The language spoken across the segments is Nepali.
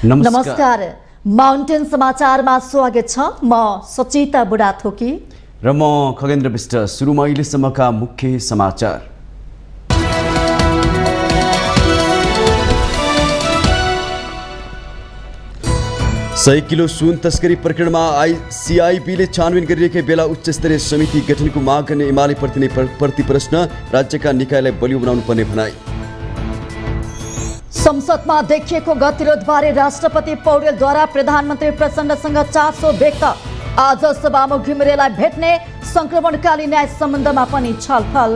नमस्कार। माउन्टेन समाचारमा स्वागत छ। म सचिता बुढाथोकी र म खगेन्द्र विष्ट। सुरुमा अहिलेसम्मका मुख्य समाचार। सय किलो सुन तस्करी प्रकरणमा CIB ले छानबिन गरिरहेकै बेला उच्च स्तरीय समिति गठनको माग गर्ने एमाले प्रति प्रश्न। राज्यका निकायलाई बलियो बनाउनु पर्ने भनाई। संसदमा देखिएको गतिरोधबारे राष्ट्रपति पौडेलद्वारा प्रधानमन्त्री प्रचण्डसँग चासो व्यक्त। आज सभामुख घिमिरेलाई भेट्ने। संक्रमणकालीन न्याय सम्बन्धमा पनि छलफल।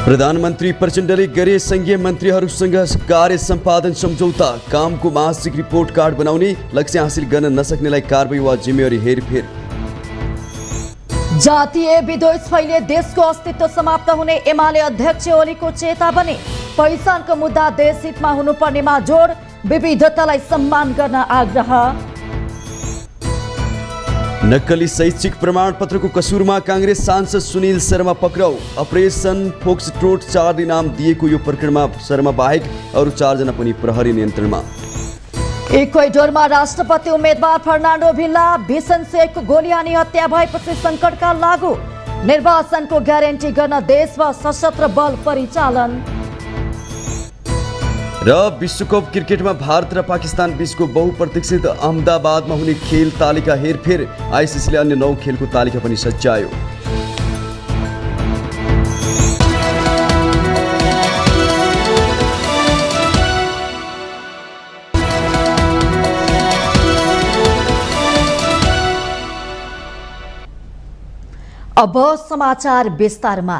प्रधानमन्त्री प्रचण्डले गरे संघीय मन्त्रीहरूसँग कार्य सम्पादन सम्झौता। कामको मासिक रिपोर्ट कार्ड बनाउने। लक्ष्य हासिल गर्न नसक्नेलाई कारबाही वा जिम्मेवारी हेरफेर। जातीय विद्वेष फैले देशको अस्तित्व समाप्त हुने एमाले अध्यक्ष ओलीको चेतावनी। पहिचानको मुद्दा देशहितमा हुनुपर्नेमा जोड। विविधतालाई सम्मान गर्न आग्रह। नक्कली शैक्षिक प्रमाणपत्रको कसुरमा काङ्ग्रेस सांसद सुनिल शर्मा पक्राउ। अपरेसन फोक्सट्रोट 4 इनाम दिएको यो प्रकरणमा शर्मा बाहेक अरू 4 जना पनि प्रहरी नियन्त्रणमा। इक्वेडोरमा राष्ट्रपति उम्मेद्वार फर्नान्डो भिल्ला भीषण सेकको गोली हानी हत्या भएपछि सङ्कटकाल लागू। निर्वाचनको ग्यारेन्टी गर्न देशमा सशस्त्र बल परिचालन। र विश्वकप क्रिकेटमा भारत र पाकिस्तान बीचको बहुप्रतीक्षित अहमदाबादमा हुने खेल तालिका हेरफेर। ICC ले अन्य 9 खेलको तालिका पनि सच्यायो। अब समाचार विस्तारमा।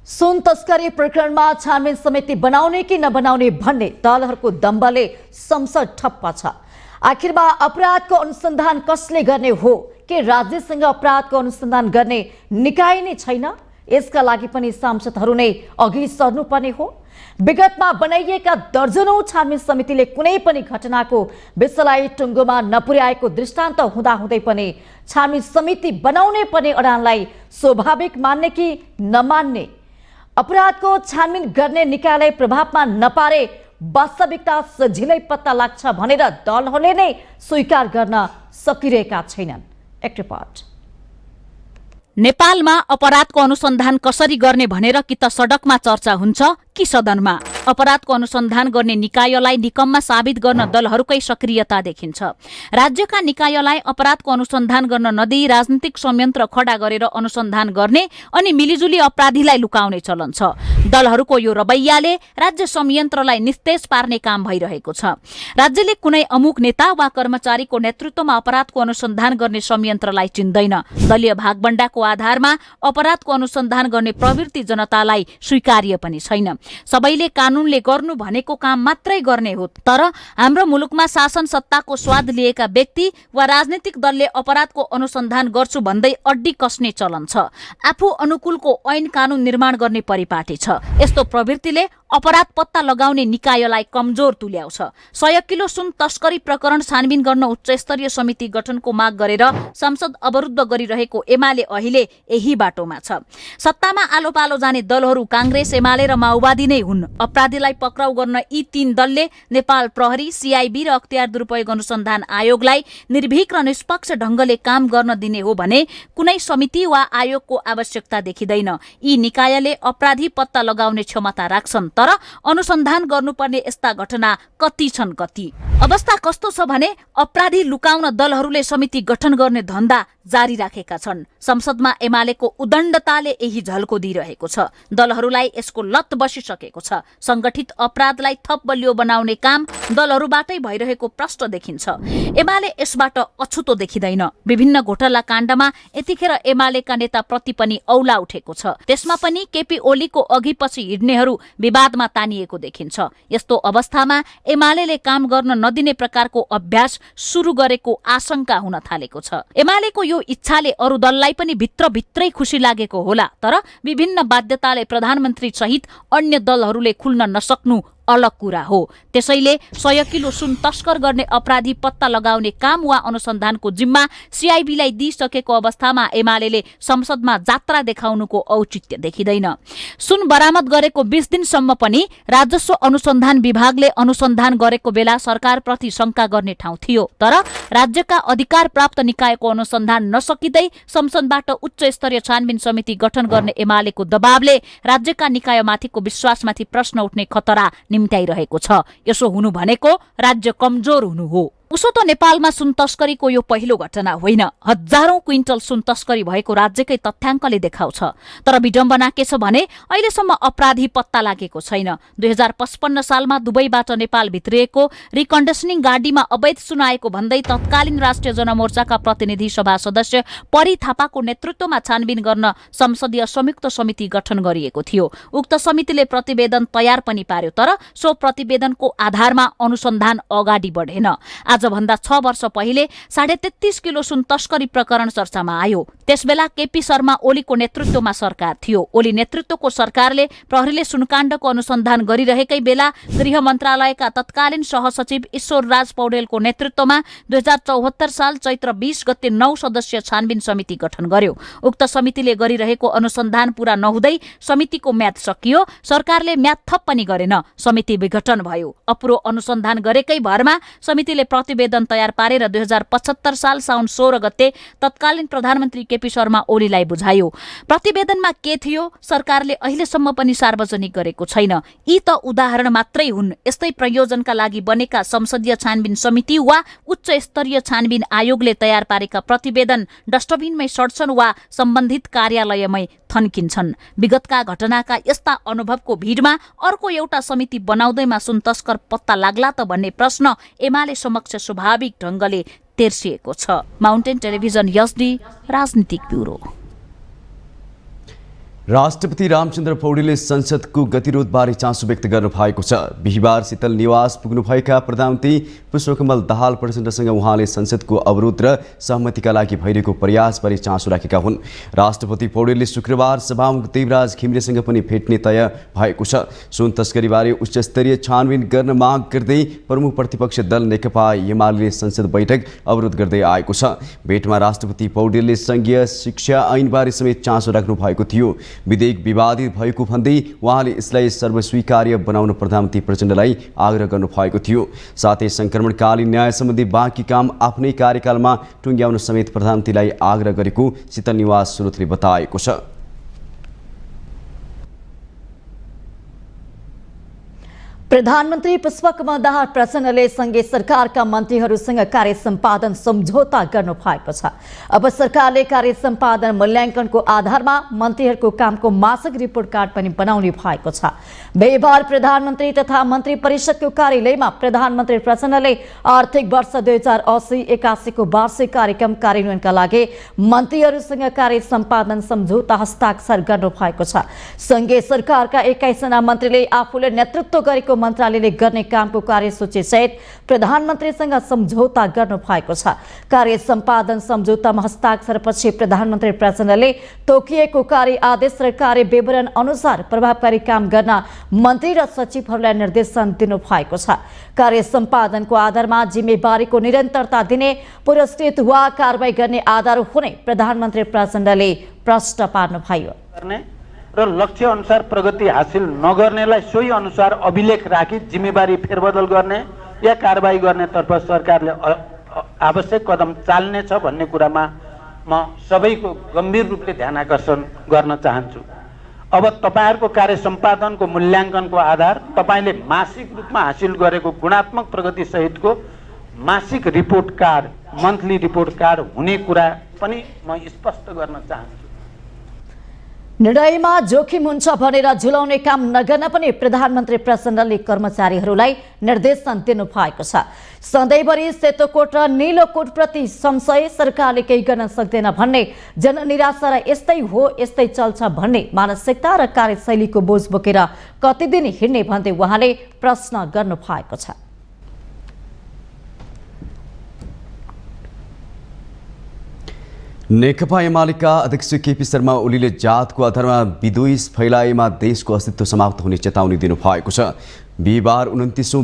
सुन तस्करी प्रकरणमा छानबिन समिति बनाउने कि नबनाउने भन्ने दलहरूको दम्बले संसद ठप्प छ। आखिरमा अपराधको अनुसन्धान कसले गर्ने हो कि राज्यसँग अपराधको अनुसन्धान गर्ने निकाय नै छैन? यसका लागि पनि सांसदहरू नै अघि सर्नुपर्ने हो। विगतमा बनाइएका दर्जनौं छानबिन समितिले कुनै पनि घटनाको विषयलाई टुङ्गोमा नपुर्याएको दृष्टान्त हुँदाहुँदै पनि छानबिन समिति बनाउनै पर्ने अडानलाई स्वाभाविक मान्ने कि नमान्ने? अपराधको छानबिन गर्ने निकायलाई प्रभावमा नपारे वास्तविकता सजिलै पत्ता लाग्छ भनेर दलहरूले नै स्वीकार गर्न सकिरहेका छैनन्। एक रिपोर्ट। नेपालमा अपराधको अनुसन्धान कसरी गर्ने भनेर कि त सडकमा चर्चा हुन्छ कि सदनमा। अपराधको अनुसन्धान गर्ने निकायलाई निकम्मा साबित गर्न दलहरूकै सक्रियता देखिन्छ। राज्यका निकायलाई अपराधको अनुसन्धान गर्न नदिई राजनीतिक संयन्त्र खडा गरेर अनुसन्धान गर्ने अनि मिलिजुली अपराधीलाई लुकाउने चलन छ। दलहरूको यो रवैयाले राज्य संयन्त्रलाई निस्तेज पार्ने काम भइरहेको छ। राज्यले कुनै अमुक नेता वा कर्मचारीको नेतृत्वमा अपराधको अनुसन्धान गर्ने संयन्त्रलाई चिन्दैन। दलीय भागबण्डाको आधारमा अपराधको अनुसन्धान गर्ने प्रवृत्ति जनतालाई स्वीकार्य पनि छैन। सबैले कानूनले गर्नु भनेको काम मात्रै गर्ने हो। तर हाम्रो मुलुकमा शासन सत्ताको स्वाद लिएका व्यक्ति वा राजनीतिक दलले अपराधको अनुसन्धान गर्छु भन्दै अड्डी कसने चलन छ। आफू अनुकूलको ऐन कानून निर्माण गर्ने परिपाटी छ। यस्तो प्रवृत्तिले अपराध पत्ता लगाउने निकायलाई कमजोर तुल्याउँछ। 100 किलो सुन तस्करी प्रकरण छानबिन गर्न उच्च स्तरीय समिति गठनको माग गरेर संसद अवरुद्ध गरिरहेको एमाले अहिले यही बाटोमा छ। सत्तामा आलो पालो जाने दलहरू काङ्ग्रेस, एमाले र माओवादी नै हुन्। अपराधीलाई पक्राउ गर्न यी 3 दलले नेपाल प्रहरी, CIB र अख्तियार दुरुपयोग अनुसन्धान आयोगलाई निर्भीक र निष्पक्ष ढंगले काम गर्न दिने हो भने कुनै समिति वा आयोगको आवश्यकता देखिँदैन। यी निकायले अपराधी पत्ता लगाउने क्षमता राख्छन्, तर अनुसन्धान गर्नुपर्ने यस्ता घटना कति छन् कति? अवस्था कस्तो छ भने अपराधी लुकाउन दलहरूले समिति गठन गर्ने धन्दा जारी राखेका छन्। संसदमा एमालेको उदण्डताले यही झल्को दिइरहेको छ। दलहरूलाई यसको लत बसिसकेको छ। संगठित अपराधलाई थप बलियो बनाउने काम दलहरूबाटै भइरहेको प्रश्न देखिन्छ। एमाले यसबाट अछुतो देखिँदैन। विभिन्न घोटाला काण्डमा यतिखेर एमालेका नेता प्रति पनि औला उठेको छ। त्यसमा पनि केपी ओलीको अघिपछि हिड्नेहरू विवादमा तानिएको देखिन्छ। यस्तो अवस्थामा एमालेले काम गर्न नदिने प्रकारको अभ्यास सुरु गरेको आशंका हुन थालेको छ। एमालेको यो इच्छाले अरू दललाई पनि भित्रभित्रै खुसी लागेको होला, तर विभिन्न बाध्यताले प्रधानमन्त्री सहित अन्य दलहरूले खुल्न नसक्नु अलग कुरा हो। त्यसैले 100 किलो सुन तस्कर गर्ने अपराधी पत्ता लगाउने काम वा अनुसन्धानको जिम्मा सिआइबीलाई दिइसकेको अवस्थामा एमाले संसदमा जात्रा देखाउनुको औचित्य देखिँदैन। सुन बरामद गरेको 20 दिनसम्म पनि राजस्व अनुसन्धान विभागले अनुसन्धान गरेको बेला सरकारप्रति शंका गर्ने ठाउँ थियो। तर राज्यका अधिकार प्राप्त निकायको अनुसन्धान नसकिँदै संसदबाट उच्च स्तरीय छानबिन समिति गठन गर्ने एमालेको दबावले राज्यका निकायमाथिको विश्वासमाथि प्रश्न उठ्ने खतरा निम्त्याइरहेको छ। यसो हुनु भनेको राज्य कमजोर हुनु हो। उसो त नेपालमा सुन तस्करीको यो पहिलो घटना होइन। हजारौं क्विन्टल सुन तस्करी भएको राज्यकै तथ्याङ्कले देखाउँछ। तर विडम्बना के छ भने अहिलेसम्म अपराधी पत्ता लागेको छैन। 2055 सालमा दुबईबाट नेपाल भित्रिएको रिकन्डिसनिङ गाडीमा अवैध सुन आएको भन्दै तत्कालीन राष्ट्रिय जनमोर्चाका प्रतिनिधि सभा सदस्य परी थापाको नेतृत्वमा छानबिन गर्न संसदीय संयुक्त समिति गठन गरिएको थियो। उक्त समितिले प्रतिवेदन तयार पनि पार्यो, तर सो प्रतिवेदनको आधारमा अनुसन्धान अगाडि बढेन। आजभन्दा 6 वर्ष पहिले 33.5 किलो सुन तस्करी प्रकरण चर्चामा आयो। त्यसबेला केपी शर्मा ओलीको नेतृत्वमा सरकार थियो। ओली नेतृत्वको सरकारले प्रहरीले सुनकाण्डको अनुसन्धान गरिरहेकै बेला गृह मन्त्रालयका तत्कालीन सहसचिव ईश्वर राज पौडेलको नेतृत्वमा 2074 साल चैत्र 20 गते 9 सदस्यीय छानबिन समिति गठन गर्यो। उक्त समितिले गरिरहेको अनुसन्धान पूरा नहुँदै समितिको म्याद सकियो। सरकारले म्याद थप पनि गरेन, समिति विघटन भयो। अपुरो अनुसन्धान गरेकै भरमा समितिले प्रतिवेदन तयार पारेर 2075 साल साउन 16 गते तत्कालीन प्रधानमन्त्री केपी शर्मा ओलीलाई बुझायो। प्रतिवेदनमा के थियो सरकारले अहिलेसम्म पनि सार्वजनिक गरेको छैन। यी त उदाहरण मात्रै हुन्। यस्तै प्रयोजनका लागि बनेका संसदीय छानबिन समिति वा उच्च स्तरीय छानबिन आयोगले तयार पारेका प्रतिवेदन डस्टबिनमै सड्छन् वा सम्बन्धित कार्यालयमै थन्किन्छन्। विगतका घटनाका यस्ता अनुभवको भिडमा अर्को एउटा समिति बनाउँदैमा सुन तस्कर पत्ता लाग्ला त भन्ने प्रश्न एमाले समक्ष स्वाभाविक ढंगले तेर्सिएको छ। माउन्टेन टेलिभिजन यसडी राजनीतिक ब्युरो। राष्ट्रपति रामचन्द्र पौडेलले संसदको गतिरोधबारे चासो व्यक्त गर्नु भएको छ। बिहिबार शीतल निवास पुग्नुभएका प्रधानमन्त्री पुष्पकमल दाहाल प्रचण्डसँग उहाँले संसदको अवरोध र सहमतिका लागि भइरहेको प्रयासबारे चासो राखेका हुन्। राष्ट्रपति पौडेलले शुक्रबार सभामुख देवराज घिमिरेसँग पनि भेट्ने तय भएको छ। सुन तस्करीबारे उच्चस्तरीय छानबिन गर्न माग गर्दै प्रमुख प्रतिपक्ष दल नेकपा एमाले संसद बैठक अवरोध गर्दै आएको छ। भेटमा राष्ट्रपति पौडेलले संघीय शिक्षा ऐनबारे समेत चासो राख्नु भएको थियो। विधेयक विवादित भएको भन्दै उहाँले यसलाई सर्वस्वीकार्य बनाउन प्रधानमन्त्री प्रचण्डलाई आग्रह गर्नु भएको थियो। साथै संक्रमणकालीन न्याय सम्बन्धी बाँकी काम आफ्नै कार्यकालमा टुङ्ग्याउन समेत प्रधानमन्त्रीलाई आग्रह गरेको शीतल निवास स्रोतले बताएको छ। प्रधानमन्त्री पुष्पकमल दाहाल प्रचण्डले संघीय सरकारका मन्त्रीहरूसँग कार्य सम्पादन सम्झौता गर्नु भएको छ। अब सरकारले कार्य सम्पादन मूल्याङ्कनको आधारमा मन्त्रीहरूको कामको मासिक रिपोर्ट कार्ड पनि बनाउने भएको छ। बिहिबार प्रधानमन्त्री तथा मन्त्री परिषदको कार्यालयमा प्रधानमन्त्री प्रचण्डले आर्थिक वर्ष 2080-81 को वार्षिक कार्यक्रम कार्यान्वयनका लागि मन्त्रीहरूसँग कार्य सम्पादन सम्झौता हस्ताक्षर गर्नु भएको छ। संघीय सरकारका 21 जना मन्त्रीले आफूले नेतृत्व गरेको मन्त्रालयले गर्ने कामको कार्यसूची सहित प्रधानमन्त्रीसँग सम्झौता गर्नु भएको छ। कार्य सम्पादन सम्झौतामा हस्ताक्षरपछि प्रधानमन्त्री प्रचण्डले तोकिएको कार्य आदेश र कार्य विवरण अनुसार प्रभावकारी काम गर्न मन्त्री र सचिवहरूलाई निर्देशन दिनु भएको छ। कार्य सम्पादनको आधारमा जिम्मेवारीको निरन्तरता दिने, पुरस्कृत वा कारबाही गर्ने आधार हुने प्रधानमन्त्री प्रचण्डले प्रश्न पार्नुभयो। र लक्ष्य अनुसार प्रगति हासिल नगर्नेलाई सोही अनुसार अभिलेख राखी जिम्मेवारी फेरबदल गर्ने या कारबाही गर्नेतर्फ सरकारले आवश्यक कदम चाल्नेछ भन्ने कुरामा म सबैको गम्भीर रूपले ध्यान आकर्षण गर्न चाहन्छु। अब तपाईहरुको कार्य सम्पादनको मूल्याङ्कनको आधार तपाईले मासिक रूपमा हासिल गरेको गुणात्मक प्रगति सहितको मासिक report card, monthly report card हुने कुरा पनि म स्पष्ट गर्न चाहन्छु। निर्णयमा जोखिम हुन्छ भनेर झुलाउने काम नगर्न पनि प्रधानमन्त्री प्रचण्डले कर्मचारीहरूलाई निर्देशन दिनु भएको छ। सधैँभरि सेतो कोट र नीलो कोट प्रति संशय, सरकारले केही गर्न सक्दैन भन्ने, जननिराशा र यस्तै हो यस्तै चल्छ भन्ने मानसिकता र कार्यशैलीको बोझ बोकेर कति दिन हिँड्ने भन्दै उहाँले प्रश्न गर्नु भएको छ। नेकपा एमालेका अध्यक्ष केपी शर्मा ओलीले जातको आधारमा विद्वेष फैलाएमा देशको अस्तित्व समाप्त हुने चेतावनी दिनु भएको छ। बिहिबार 29औं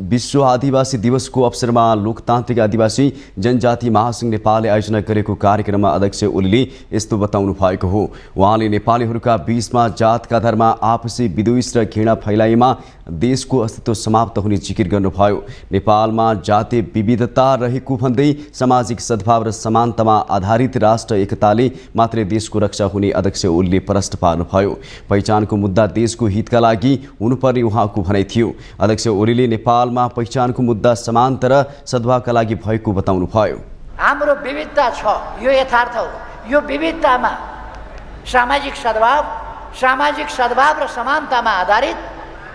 विश्व आदिवासी दिवसको अवसरमा लोकतान्त्रिक आदिवासी जनजाति महासङ्घ नेपालले आयोजना गरेको कार्यक्रममा अध्यक्ष ओलीले यस्तो बताउनु भएको हो। उहाँले नेपालीहरूका बीचमा जातका आधारमा आपसी विद्वेष र घृणा फैलाइमा देशको अस्तित्व समाप्त हुने जिकिर गर्नुभयो। नेपालमा जातीय विविधता रहेको भन्दै सामाजिक सद्भाव र समानतामा आधारित राष्ट्र एकताले मात्रै देशको रक्षा हुने अध्यक्ष ओलीले प्रश्न पार्नुभयो। पहिचानको मुद्दा देशको हितका लागि हुनुपर्ने उहाँको भनाइ थियो। अध्यक्ष ओलीले नेपालमा पहिचानको मुद्दा समानता र सद्भावका लागि भएको बताउनुभयो। हाम्रो विविधता छ, यो यथार्थ हो। यो विविधतामा सामाजिक सद्भाव र समानतामा आधारित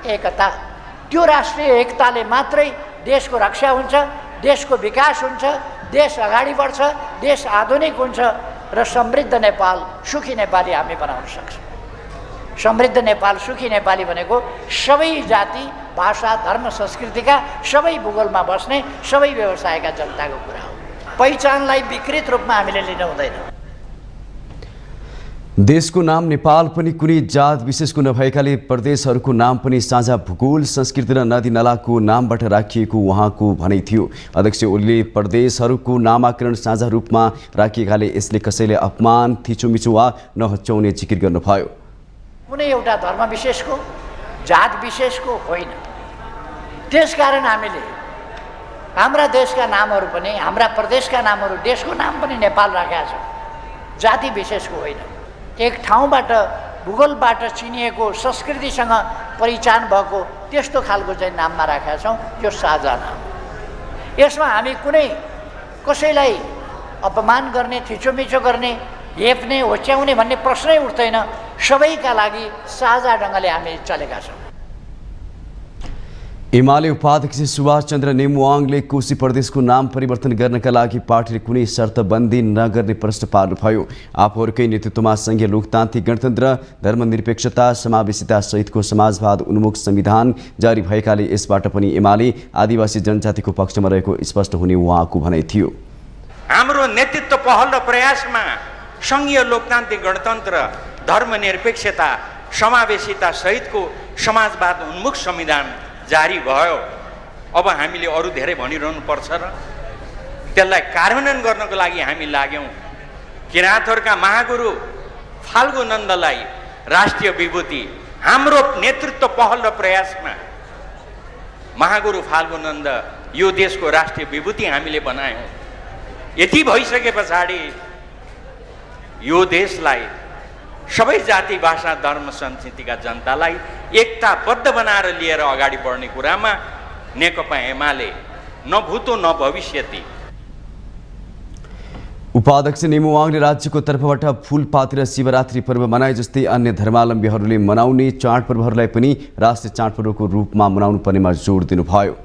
एकता, त्यो राष्ट्रिय एकताले मात्रै देशको रक्षा हुन्छ, देशको विकास हुन्छ, देश अगाडि बढ्छ, देश आधुनिक हुन्छ र समृद्ध नेपाल, सुखी नेपाली हामी बनाउन सक्छौँ। समृद्ध नेपाल, सुखी नेपाली भनेको सबै जाति, भाषा, धर्म, संस्कृतिका, सबै भूगोलमा बस्ने, सबै व्यवसायका जनताको कुरा हो। पहिचानलाई विकृत रूपमा हामीले लिन हुँदैन। देशको नाम नेपाल पनि कुनै जात विशेषको नभएकाले प्रदेशहरूको नाम पनि साझा भूगोल, संस्कृति र नदी नालाको नामबाट राखिएको उहाँको भनाइ थियो। अध्यक्ष ओलीले प्रदेशहरूको नामाकरण साझा रूपमा राखिएकाले यसले कसैले अपमान, थिचोमिचो वा नहच्याउने जिकिर गर्नुभयो। कुनै एउटा धर्म विशेषको, जात विशेषको होइन। त्यसकारण हामीले हाम्रा देशका नामहरू पनि, हाम्रा प्रदेशका नामहरू, देशको नाम पनि नेपाल राखेका छौँ। जाति विशेषको होइन। एक ठाउँबाट, भूगोलबाट चिनिएको, संस्कृतिसँग पहिचान भएको त्यस्तो खालको चाहिँ नाममा राखेका छौँ। यो साझा नाम। यसमा हामी कुनै कसैलाई अपमान गर्ने, थिचोमिचो गर्ने, हेप्ने, होच्याउने भन्ने प्रश्नै उठ्दैन। सबैका लागि साझा ढङ्गले हामी चलेका छौँ। एमाले उपाध्यक्ष सुभाष चन्द्र नेमुवाङले कोशी प्रदेशको नाम परिवर्तन गर्नका लागि पार्टीले कुनै शर्तबन्दी नगर्ने प्रश्न पार्नुभयो। आफूहरूकै नेतृत्वमा सङ्घीय लोकतान्त्रिक गणतन्त्र, धर्मनिरपेक्षता, समावेशिता सहितको समाजवाद उन्मुख संविधान जारी भएकाले यसबाट पनि एमाले आदिवासी जनजातिको पक्षमा रहेको स्पष्ट हुने उहाँको भनाइ थियो। हाम्रो नेतृत्व पहल र प्रयासमा सङ्घीय लोकतान्त्रिक गणतन्त्र, धर्मनिरपेक्षता, समावेशिता सहितको समाजवाद उन्मुख संविधान जारी भयो। अब हामीले अरू धेरै भनिरहनु पर्छ र त्यसलाई कार्यान्वयन गर्नको लागि हामी लाग्यौँ। किराँतहरूका महागुरु फाल्गु नन्दलाई राष्ट्रिय विभूति, हाम्रो नेतृत्व पहल र प्रयासमा महागुरु फाल्गु नन्द यो देशको राष्ट्रिय विभूति हामीले बनायौँ। यति भइसके पछाडि यो देशलाई सबै जाति, भाषा, धर्म, संस्कृतिका जनतालाई एकताबद्ध बनाएर लिएर अगाडि बढ्ने कुरामा नेकपा एमाले न भूतो न भविष्यति। उपाध्यक्ष नेमुवाङले राज्यको तर्फबाट फूलपाती र शिवरात्रि पर्व मनाए जस्तै अन्य धर्मावलम्बीहरूले मनाउने चाडपर्वहरूलाई पनि राष्ट्रिय चाडपर्वको रूपमा मनाउनु पर्नेमा जोड दिनुभयो।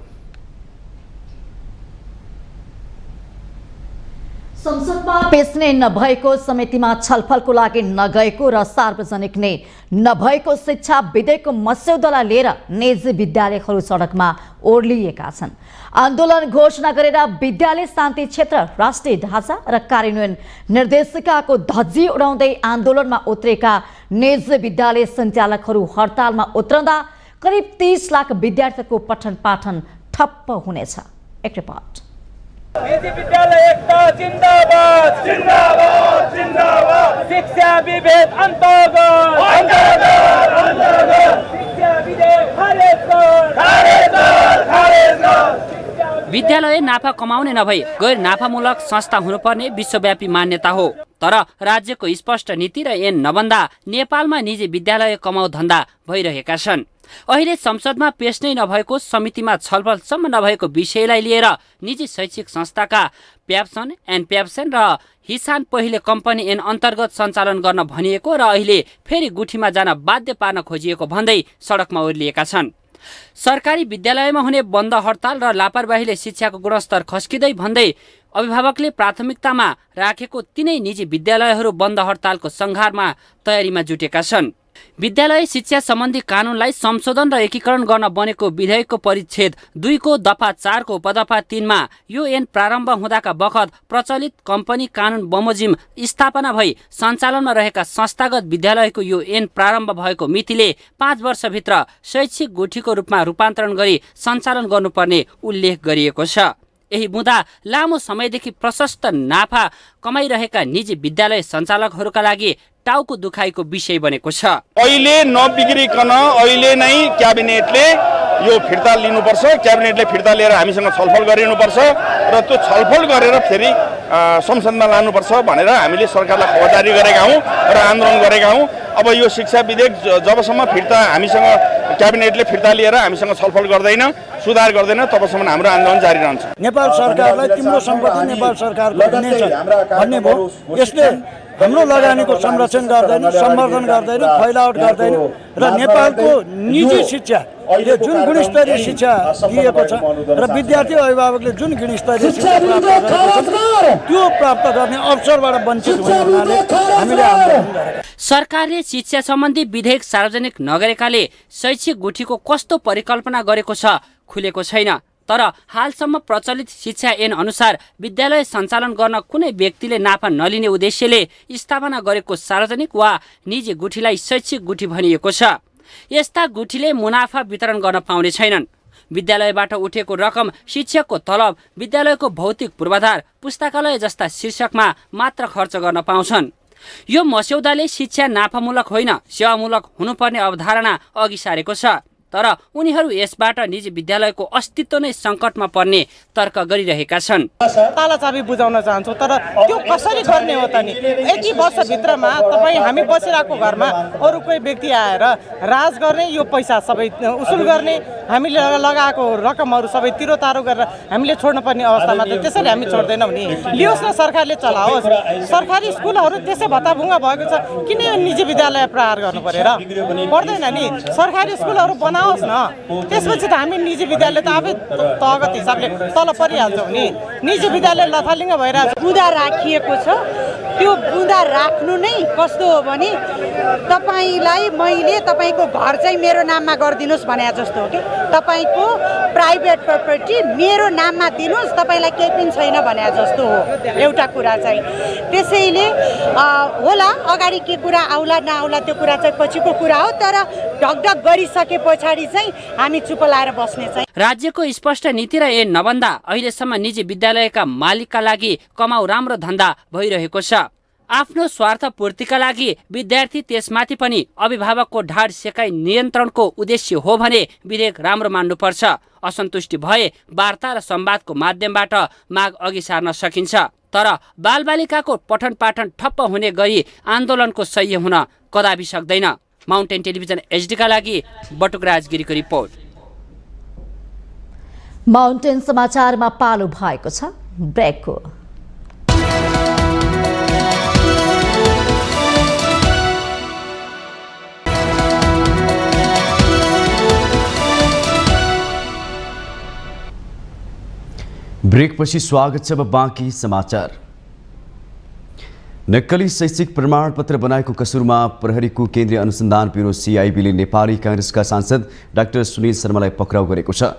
संसदमा पेश नै नभएको, समितिमा छलफलको लागि नगएको र सार्वजनिक नै नभएको शिक्षा विधेयकको मस्यौदालाई लिएर निजी विद्यालयहरू सडकमा ओर्लिएका छन्। आन्दोलन घोषणा गरेर विद्यालय शान्ति क्षेत्र, राष्ट्रिय ढाँचा र कार्यान्वयन निर्देशिकाको धज्जी उडाउँदै आन्दोलनमा उत्रेका निजी विद्यालय सञ्चालकहरू हडतालमा उत्रँदा करिब 30 लाख विद्यार्थीको पठन पाठन ठप्प हुनेछ। एक रिपोर्ट। निजी विद्यालय एकता जिंदाबाद, जिंदाबाद, जिंदाबाद। शिक्षा विभेद अंतर्गत, अंतर्गत, अंतर्गत। शिक्षा विधेयक खारेज कर, खारेज कर, खारेज कर। विद्यालय नाफा कमाउने नभई गैर नाफामूलक संस्था हुनुपर्ने विश्वव्यापी मान्यता हो। तर राज्यको स्पष्ट नीति र ऐन नबन्दा नेपालमा निजी विद्यालय कमाउ धन्दा भइरहेका छन्। अहिले संसदमा पेश नै नभएको, समितिमा छलफलसम्म नभएको विषयलाई लिएर निजी शैक्षिक संस्थाका प्याप्सन एन्ड प्याप्सन र हिसान पहिले कम्पनी ऐन अन्तर्गत सञ्चालन गर्न भनिएको र अहिले फेरि गुठीमा जान बाध्य पार्न खोजिएको भन्दै सडकमा ओर्लिएका छन्। सरकारी विद्यालयमा हुने बन्द हडताल र लापरवाहीले शिक्षाको गुणस्तर खस्किँदै भन्दै अभिभावकले प्राथमिकतामा राखेको तिनै निजी विद्यालयहरू बन्द हडतालको संघारमा तयारीमा जुटेका छन्। विद्यालय शिक्षा सम्बन्धी कानूनलाई संशोधन र एकीकरण गर्न बनेको विधेयकको परिच्छेद 2 को दफा 4 को उपदफा 3 मा यो ऐन प्रारम्भ हुँदाका बखत प्रचलित कम्पनी कानून बमोजिम स्थापना भई सञ्चालनमा रहेका संस्थागत विद्यालयको यो ऐन प्रारम्भ भएको मितिले 5 वर्षभित्र शैक्षिक गुठीको रूपमा रूपान्तरण गरी सञ्चालन गर्नुपर्ने उल्लेख गरिएको छ। यही मुद्दा लामो समयदेखि प्रशस्त नाफा कमाइरहेका निजी विद्यालय सञ्चालकहरूका लागि टाउको दुखाइको विषय बनेको छ। अहिले नबिग्रिकन अहिले नै क्याबिनेटले यो फिर्ता लिनुपर्छ, क्याबिनेटले फिर्ता लिएर हामीसँग छलफल गरिनुपर्छ र त्यो छलफल गरेर फेरि संसदमा लानुपर्छ भनेर हामीले सरकारलाई खबरदारी गरेका हौँ र आन्दोलन गरेका हौँ। अब यो शिक्षा विधेयक जबसम्म फिर्ता हामीसँग क्याबिनेटले फिर्ता लिएर हामीसँग छलफल गर्दैन, सुधार गर्दैन, तबसम्म हाम्रो आन्दोलन जारी रहन्छ। नेपाल सरकारलाई तिम्रो सम्पत्ति नेपाल सरकारको हुनेछ भन्ने भयो। यसले हाम्रो लगानीको संरक्षण गर्दैन, सम्वर्धन गर्दैन, फैलावट गर्दैन र नेपालको निजी शिक्षा जुन गुणस्तरीय शिक्षा दिएको छ र विद्यार्थी अभिभावकले जुन गुणस्तरीय शिक्षा प्राप्त गरेको छ त्यो प्राप्त गर्ने अवसरबाट वञ्चित हुने हुनाले हामीले आन्दोलन गरेका। सरकारले शिक्षा सम्बन्धी विधेयक सार्वजनिक नगरेकाले शैक्षिक गुठीको कस्तो परिकल्पना गरेको छ खुलेको छैन। तर हालसम्म प्रचलित शिक्षा ऐन अनुसार विद्यालय सञ्चालन गर्न कुनै व्यक्तिले नाफा नलिने उद्देश्यले स्थापना गरेको सार्वजनिक वा निजी गुठीलाई शैक्षिक गुठी भनिएको छ। यस्ता गुठीले मुनाफा वितरण गर्न पाउने छैनन्। विद्यालयबाट उठेको रकम, शिक्षकको तलब, विद्यालयको भौतिक पूर्वाधार, पुस्तकालय जस्ता शीर्षकमा मात्र खर्च गर्न पाउँछन्। यो मस्यौदाले शिक्षा नाफामूलक होइन सेवामूलक हुनुपर्ने अवधारणा अघि सारेको छ। तर उनीहरू यसबाट निजी विद्यालयको अस्तित्व नै सङ्कटमा पर्ने तर्क गरिरहेका छन्। तालाचाबी बुझाउन चाहन्छौँ, तर त्यो कसरी गर्ने हो त नि? यति वर्षभित्रमा तपाईँ हामी बसिरहेको घरमा अरू कोही व्यक्ति आएर राज गर्ने, यो पैसा सबै उसुल गर्ने, हामीले लगाएको रकमहरू सबै तिरोतारो गरेर हामीले छोड्नुपर्ने अवस्थामा त त्यसरी हामी छोड्दैनौँ नि। लियोस् न, सरकारले चलाओस्। सरकारी स्कुलहरू त्यसै भत्ताभुङ्गा भएको छ, किन यो निजी विद्यालय प्रहार गर्नु पर्यो र? पर्दैन नि, सरकारी स्कुलहरू बनाओस् न। त्यसपछि त हामी निजी विद्यालय त आफै तहगत हिसाबले तल परिहाल्छौँ नि। निजी विद्यालय लथालिङ्ग भइरहेको छ। बुँदा राखिएको छ, त्यो बुँदा राख्नु नै कस्तो हो भने तपाईँलाई मैले तपाईँको घर चाहिँ मेरो नाममा गरिदिनुहोस् भने जस्तो हो कि तपाईँको प्राइभेट प्रपर्टी मेरो नाममा दिनुहोस्, तपाईँलाई केही पनि छैन भने जस्तो हो एउटा कुरा चाहिँ। त्यसैले होला अगाडि के कुरा आउला नआउला त्यो कुरा चाहिँ पछिको कुरा हो, तर ढकढक गरिसके पछाडि चाहिँ हामी चुप लाएर बस्ने चाहिँ। राज्यको स्पष्ट नीति र ऐन नबन्दा अहिलेसम्म निजी विद्यालयका मालिकका लागि कमाउ राम्रो धन्दा भइरहेको छ। आफ्नो स्वार्थ पूर्तिका लागि विद्यार्थी त्यसमाथि पनि अभिभावकको ढाड सेकाइ नियन्त्रणको उद्देश्य हो भने विधेयक राम्रो मान्नुपर्छ। असन्तुष्टि भए वार्ता र संवादको माध्यमबाट माग अघि सार्न सकिन्छ। तर बालबालिकाको पठन पाठन ठप्प हुने गरी आन्दोलनको सह्य हुन कदापि सक्दैन। माउन्टेन टेलिभिजन एचडीका लागि बटुकराज गिरीको रिपोर्ट। माउन्टेन समाचारमा पालो भएको छ ब्रेकको। ब्रेकपछि स्वागत छ। अब बाँकी समाचार। नक्कली शैक्षिक प्रमाणपत्र बनाएको कसुरमा प्रहरीको केन्द्रीय अनुसन्धान ब्युरो सीआईबीले नेपाली काङ्ग्रेसका सांसद डाक्टर सुनिल शर्मालाई पक्राउ गरेको छ।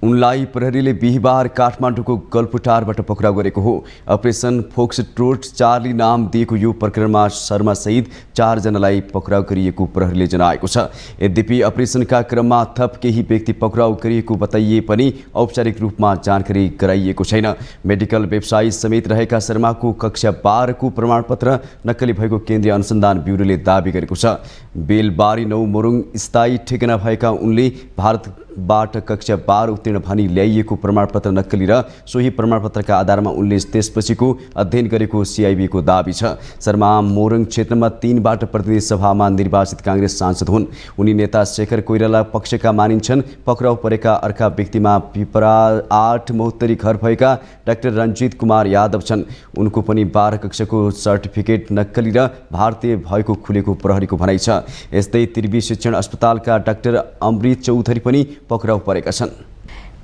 उनलाई प्रहरीले बिहिबार काठमाडौँको गल्पुटारबाट पक्राउ गरेको हो। अपरेसन फोक्सट्रोट चार्ली नाम दिएको यो प्रकरणमा शर्मा सहित 4 जनालाई पक्राउ गरिएको प्रहरीले जनाएको छ। यद्यपि अपरेसनका क्रममा थप केही व्यक्ति पक्राउ गरिएको बताइए पनि औपचारिक रूपमा जानकारी गराइएको छैन। मेडिकल व्यवसायी समेत रहेका शर्माको कक्षा 12 को प्रमाणपत्र नक्कली भएको केन्द्रीय अनुसन्धान ब्युरोले दावी गरेको छ। बेलबारी 9 मोरङ स्थायी ठेगाना भएका उनले भारतबाट कक्षा 12 उत्तीर्ण भनी ल्याइएको प्रमाणपत्र नक्कली र सोही प्रमाणपत्रका आधारमा उनले त्यसपछिको अध्ययन गरेको सीआईबीको दावी छ। शर्मा मोरङ क्षेत्रमा 3बाट प्रतिनिधि सभामा निर्वाचित काङ्ग्रेस सांसद हुन्। उनी नेता शेखर कोइराला पक्षका मानिन्छन्। पक्राउ परेका अर्का व्यक्तिमा पिपरा 8 महोत्तरी घर भएका डाक्टर रञ्जित कुमार यादव छन्। उनको पनि 12 कक्षाको सर्टिफिकेट नक्कली र भारतीय भएको खुलेको प्रहरीको भनाइ छ। यस्तै त्रिवी शिक्षण अस्पतालका डाक्टर अमृत चौधरी पनि पक्राउ परेका छन्।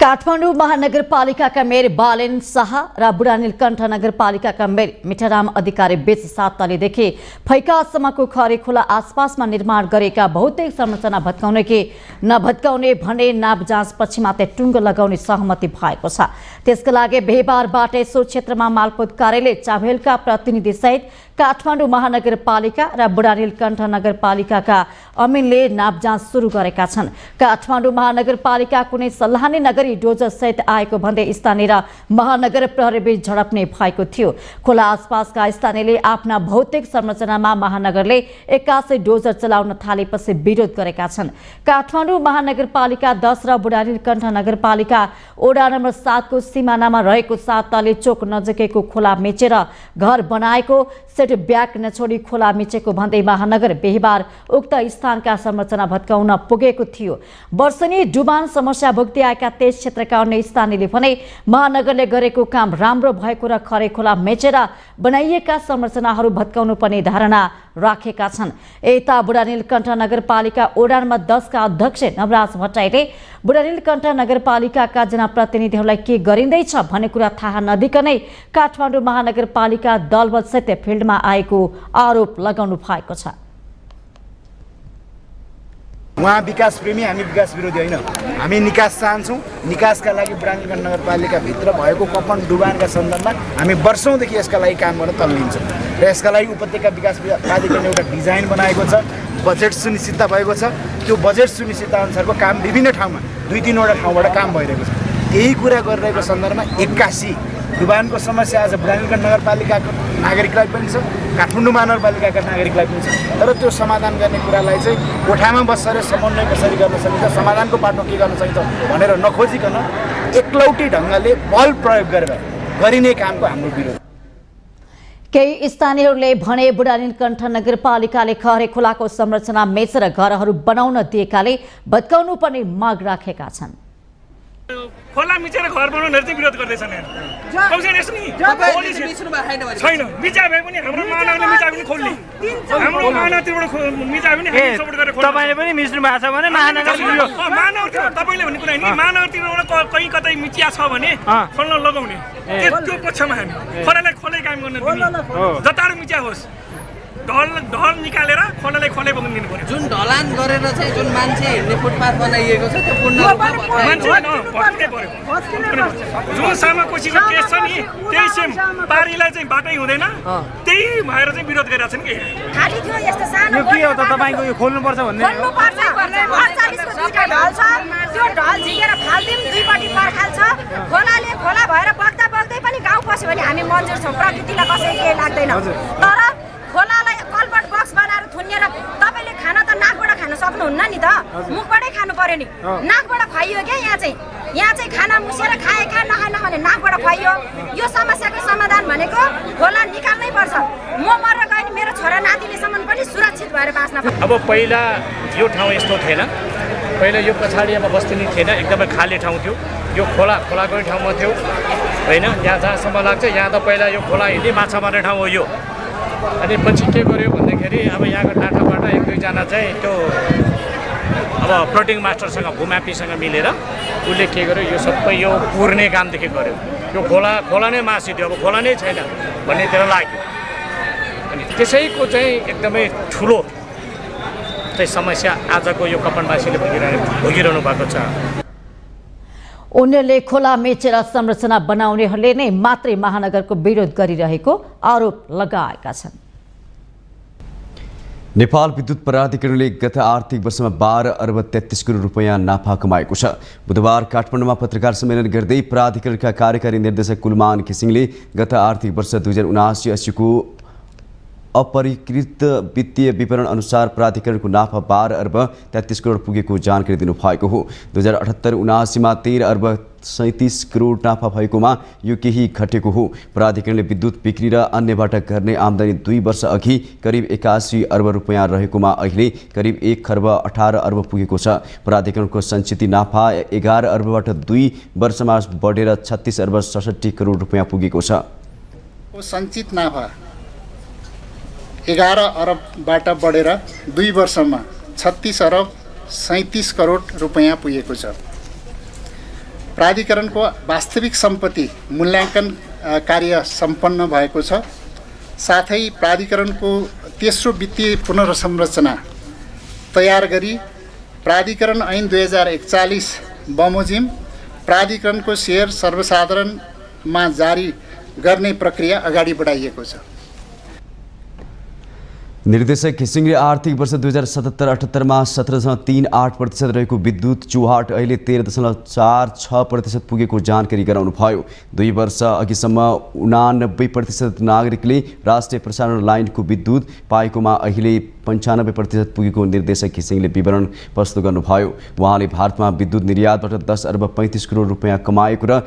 काठमाडौँ महानगरपालिकाका मेयर बालेन शाह र बुढानीलकण्ठ नगरपालिकाका मेयर मिठाराम अधिकारी बीच 7 तलेदेखि फैकासम्मको खरे खोला आसपासमा निर्माण गरेका बहुतेक संरचना भत्काउने कि नभत्काउने भन्ने नाप जाँच पछि मात्रै टुङ्गो लगाउने सहमति भएको छ। त्यसका लागि बिहीबारबाटै सो क्षेत्रमा मालपोत कार्यालय चाभेलका प्रतिनिधिसहित काठमाडौँ महानगरपालिका र बुढानीलकण्ठ नगरपालिकाका अमिनले नाप जाँच सुरु गरेका छन्। काठमाडौँ महानगरपालिका कुनै सल्लाह नै नगरी डोजर सहित आएको भन्दै स्थानीय र महानगर प्रहरीबीच झडप नै भएको थियो। खोला आसपासका स्थानीयले आफ्ना भौतिक संरचनामा महानगरले एक्कासै डोजर चलाउन थालेपछि विरोध गरेका छन्। काठमाडौँ महानगरपालिका 10 र बुढानीलकण्ठ नगरपालिका ओडा नम्बर 7 को सिमानामा रहेको 7 तले चोक नजिकैको खोला मिचेर घर बनाएको सेट ब्याक नछोडी खोला मिचेको भन्दै महानगर बिहीबार उक्त स्थानका संरचना भत्काउन पुगेको थियो। वर्षेनी डुबान समस्या भोग्दै आएका त्यस क्षेत्रका अन्य स्थानीयले भने महानगरले गरेको काम राम्रो भएको र खरे खोला मेचेर बनाइएका संरचनाहरू भत्काउनु पर्ने धारणा राखेका छन्। यता बुढानीलकण्ठ नगरपालिका ओडा नम्बर 10 का अध्यक्ष नवराज भट्टराईले बुढानीलकण्ठ नगरपालिकाका जनप्रतिनिधिहरूलाई के गरिँदैछ भन्ने कुरा थाहा नदिकनै काठमाडौँ महानगरपालिका दलबलसहित फिल्डमा आएको आरोप लगाउनु भएको छ। उहाँ विकास प्रेमी, हामी विकास विरोधी होइन। हामी निकास चाहन्छौँ। निकासका लागि बुढानीलकण्ठ नगरपालिकाभित्र भएको कपन डुबानका सन्दर्भमा हामी वर्षौँदेखि यसका लागि काम गर्न तल्लिन्छौँ र यसका लागि उपत्यका विकास प्राधिकरणले एउटा डिजाइन बनाएको छ, बजेट सुनिश्चितता भएको छ। त्यो बजेट सुनिश्चितता अनुसारको काम विभिन्न ठाउँमा 2-3वटा ठाउँबाट काम भइरहेको छ। त्यही कुरा गरिरहेको सन्दर्भमा 81 डुबानको समस्या आज बुढानीलकण्ठ नगरपालिकाको नागरिकलाई पनि छ, काठमाडौँ महानगरपालिकाका नागरिकलाई पनि छ। तर त्यो समाधान गर्ने कुरालाई चाहिँ कोठामा बसेर समन्वय कसरी गर्न सकिन्छ, समाधानको बाटो के गर्न सकिन्छ भनेर नखोजिकन एकलौटी ढङ्गले बल प्रयोग गरेर गरिने कामको हाम्रो विरोध। केही स्थानीयहरूले भने बुढानीलकण्ठ नगरपालिकाले खरे खोलाको संरचना मेचेर घरहरू बनाउन दिएकाले भत्काउनु पर्ने माग राखेका छन्। खोला मिचेर घर बनाउन चाहिँ विरोध गर्दैछन्। छैन मिचा भए पनि हाम्रो महानगरले मिचा पनि खोल्ने, हाम्रो महानगरबाट मिचा पनि हामी सपोर्ट गरेर खोल्ने। तपाईँले पनि मिच्नु भएको छ भने महानगर तपाईँले भन्ने कुरा होइन, महानगरतिरबाट कहीँ कतै मिचिया छ भने खोल्न लगाउने, त्यो पक्षमा हामी खोलालाई खोलै काम गर्न दिने, जतारो मिचिया होस् ढल निकालेर खोलालाई खोलै बग्न दिनु पर्यो। जुन ढलान गरेर चाहिँ जुन मान्छे हिँड्ने फुटपाथ बनाइएको छ त्यो पूर्ण भत्कै पर्यो। जुनसम्म कोसीको केस छ नि त्यही सेम पारीलाई चाहिँ बाटै हुँदैन, त्यही भएर चाहिँ विरोध गरिरहेको छन् कि खाली थियो यस्तो सानो यो के हो त तपाईँको यो खोल्नुपर्छ भन्ने खोल्नुपर्छ 48 को दुईटा ढल छ, त्यो ढल झिकेर फाल्दिम, दुईपट्टि पर्खाल छ। खोलाले खोला भएर बग्दा बग्दै पनि गाउँ पस्यो भने हामी मन्जुर छौँ, प्रकृतिलाई कसै केही लाग्दैन। तर खोलालाई कलबट बक्स बनाएर थुनेर तपाईँले खाना त नाकबाट खान सक्नुहुन्न नि त, मुखबाटै खानु पर्यो नि। नाकबाट खुवाइयो क्या यहाँ चाहिँ खाना मुसेर खाए नखाए नखाने नाकबाट खुवाइयो। यो समस्याको समाधान भनेको खोला निकाल्नै पर्छ। म मरेर गएँ नि मेरो छोरा नातिलेसम्म पनि सुरक्षित भएर बाँच्न पर्छ। अब पहिला यो ठाउँ यस्तो थिएन, पहिला यो पछाडि अब बस्ती नै थिएन, एकदमै खाली ठाउँ थियो। यो खोलाकै ठाउँमा थियो होइन, यहाँ जहाँसम्म लाग्छ यहाँ त पहिला यो खोला हिँड्ने माछा मार्ने ठाउँ हो यो। अनि पछि के गर्यो भन्दाखेरि अब यहाँको डाटाबाट 1-2जना चाहिँ त्यो अब प्लटिङ मास्टरसँग भूमाफीसँग मिलेर उसले के गर्यो यो सबै यो पुर्ने कामदेखि गर्यो। यो खोला नै मासिदियो, अब खोला नै छैन भन्नेतिर लाग्यो। अनि त्यसैको चाहिँ एकदमै ठुलो चाहिँ समस्या आजको यो कपनवासीले भोगिरहनु भएको छ। उनीहरूले खोला मेचेर संरचना बनाउनेहरूले नै मात्रै महानगरको विरोध गरिरहेको आरोप लगाएका छन्। नेपाल विद्युत प्राधिकरणले गत आर्थिक वर्षमा 12 अर्ब 33 करोड रुपैयाँ नाफा कमाएको छ। बुधबार काठमाडौँमा पत्रकार सम्मेलन गर्दै प्राधिकरणका कार्यकारी निर्देशक कुलमान घिसिङले गत आर्थिक वर्ष 2079-80 को अपरिकृत वित्तीय विवरण अनुसार प्राधिकरणको नाफा 12 अर्ब 33 करोड पुगेको जानकारी दिनुभएको हो। 2078-79 13 अर्ब 37 करोड नाफा भएकोमा यो केही घटेको हो। प्राधिकरणले विद्युत बिक्री र अन्यबाट गर्ने आम्दानी 2 वर्ष अघि करिब 81 अर्ब रुपैयाँ रहेकोमा अहिले करिब 1 खर्ब 18 अर्ब पुगेको छ। प्राधिकरणको सञ्चित नाफा 11 अर्बबाट 2 वर्षमा बढेर 36 अर्ब 67 करोड रुपैयाँ पुगेको छ। सञ्चित नाफा 11 अरबबाट बढेर 2 वर्षमा 36 अर्ब 37 करोड रुपैयाँ पुगेको छ। प्राधिकरणको वास्तविक सम्पत्ति मूल्याङ्कन कार्य सम्पन्न भएको छ। साथै प्राधिकरणको तेस्रो वित्तीय पुनर्संरचना तयार गरी प्राधिकरण ऐन 2041 बमोजिम प्राधिकरणको सेयर सर्वसाधारणमा जारी गर्ने प्रक्रिया अगाडि बढाइएको छ। निर्देशक घिसिङले आर्थिक वर्ष 2077-78 मा 17.38% रहेको विद्युत चुहाट अहिले 13.46% पुगेको जानकारी गराउनुभयो। 2 वर्ष अघिसम्म 89% नागरिकले राष्ट्रिय प्रसारण लाइनको विद्युत पाएकोमा अहिले 95% पुगेको निर्देशक घिसिङले विवरण प्रस्तुत गर्नुभयो। उहाँले भारतमा विद्युत निर्यातबाट 10 अर्ब 35 करोड रुपैयाँ कमाएको र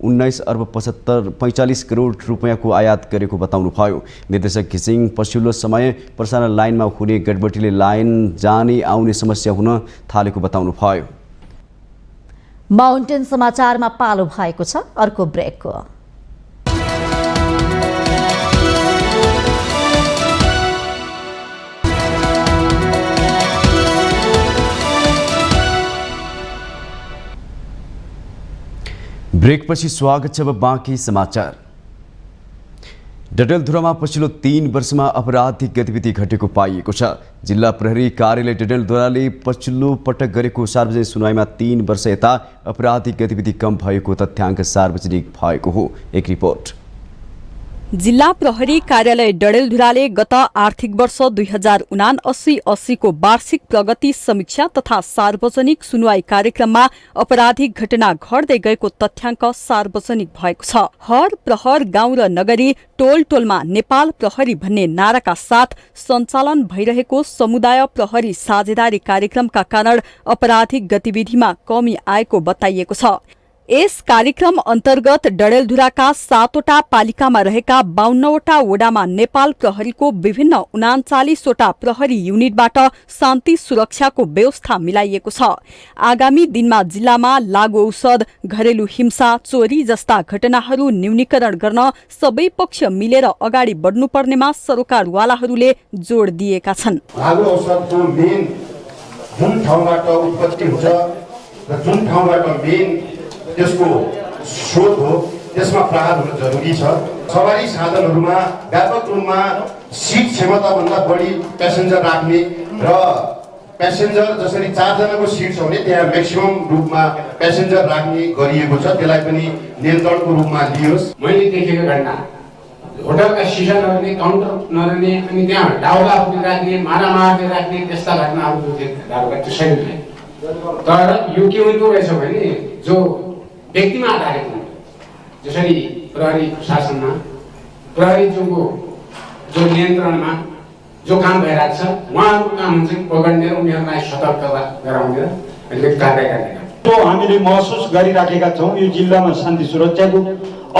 19 अर्ब 45 करोड रुपैयाँको आयात गरेको बताउनुभयो। निर्देशक घिसिङ पछिल्लो समय प्रसारण लाइनमा हुने गडबडीले लाइन जाने आउने समस्या हुन थालेको बताउनुभयो। माउन्टेन समाचारमा पालो भएको छ अर्को ब्रेकको। ब्रेकपछि स्वागत छ। अब बाँकी समाचार। डडेलधुरामा पछिल्लो 3 वर्षमा आपराधिक गतिविधि घटेको पाइएको छ। जिल्ला प्रहरी कार्यालय डडेलधुराले पछिल्लो पटक गरेको सार्वजनिक सुनवाईमा 3 वर्ष यता आपराधिक गतिविधि कम भएको तथ्याङ्क सार्वजनिक भएको हो। एक रिपोर्ट। जिल्ला प्रहरी कार्यालय डडेलधुराले गत आर्थिक वर्ष 2079-80 को वार्षिक प्रगति समीक्षा तथा सार्वजनिक सुनवाई कार्यक्रममा आपराधिक घटना घट्दै गएको तथ्याङ्क सार्वजनिक भएको छ। हर प्रहर गाउँ र नगरी टोल टोलमा नेपाल प्रहरी भन्ने नाराका साथ सञ्चालन भइरहेको समुदाय प्रहरी साझेदारी कार्यक्रमका कारण आपराधिक गतिविधिमा कमी आएको बताइएको छ। यस कार्यक्रम अन्तर्गत डडेलधुराका 7वटा पालिकामा रहेका 52वटा वडामा नेपाल प्रहरीको विभिन्न 39वटा प्रहरी युनिटबाट शान्ति सुरक्षाको व्यवस्था मिलाइएको छ। आगामी दिनमा जिल्लामा लागू औषध, घरेलु हिंसा, चोरी जस्ता घटनाहरू न्यूनीकरण गर्न सबै पक्ष मिलेर अगाडि बढ्नुपर्नेमा सरकारवालाहरूले जोड दिएका छन्। लागू औषधको मेन जुन ठाउँबाट उत्पत्ति हुन्छ र जुन ठाउँबाट मेन त्यसको स्रोत हो त्यसमा प्रहार हुन जरुरी छ। सवारी साधनहरूमा व्यापक रूपमा सिट क्षमताभन्दा बढी प्यासेन्जर राख्ने र प्यासेन्जर जसरी 4 जनाको सिट छ भने त्यहाँ म्याक्सिमम रूपमा प्यासेन्जर राख्ने गरिएको छ। त्यसलाई पनि नियन्त्रणको रूपमा लियोस्। मैले देखेको घटना होटलका सिसा नरहने, काउन्टर नरहने, अनि त्यहाँ डाउला राख्ने, मारा मार्दै राख्ने त्यस्ता घटनाहरू छैन। तर यो के हुँदो रहेछ भने जो व्यक्तिमा आधारित हुन्छ, जसरी प्रहरी प्रशासनमा प्रहरीको जो नियन्त्रणमा जो काम भइरहेको छ उहाँहरूको काम हुन्छ पकड्ने र उनीहरूलाई सतर्कता गराउने र कारबाही गर्ने। तो हामीले महसुस गरिराखेका छौँ यो जिल्लामा शान्ति सुरक्षाको।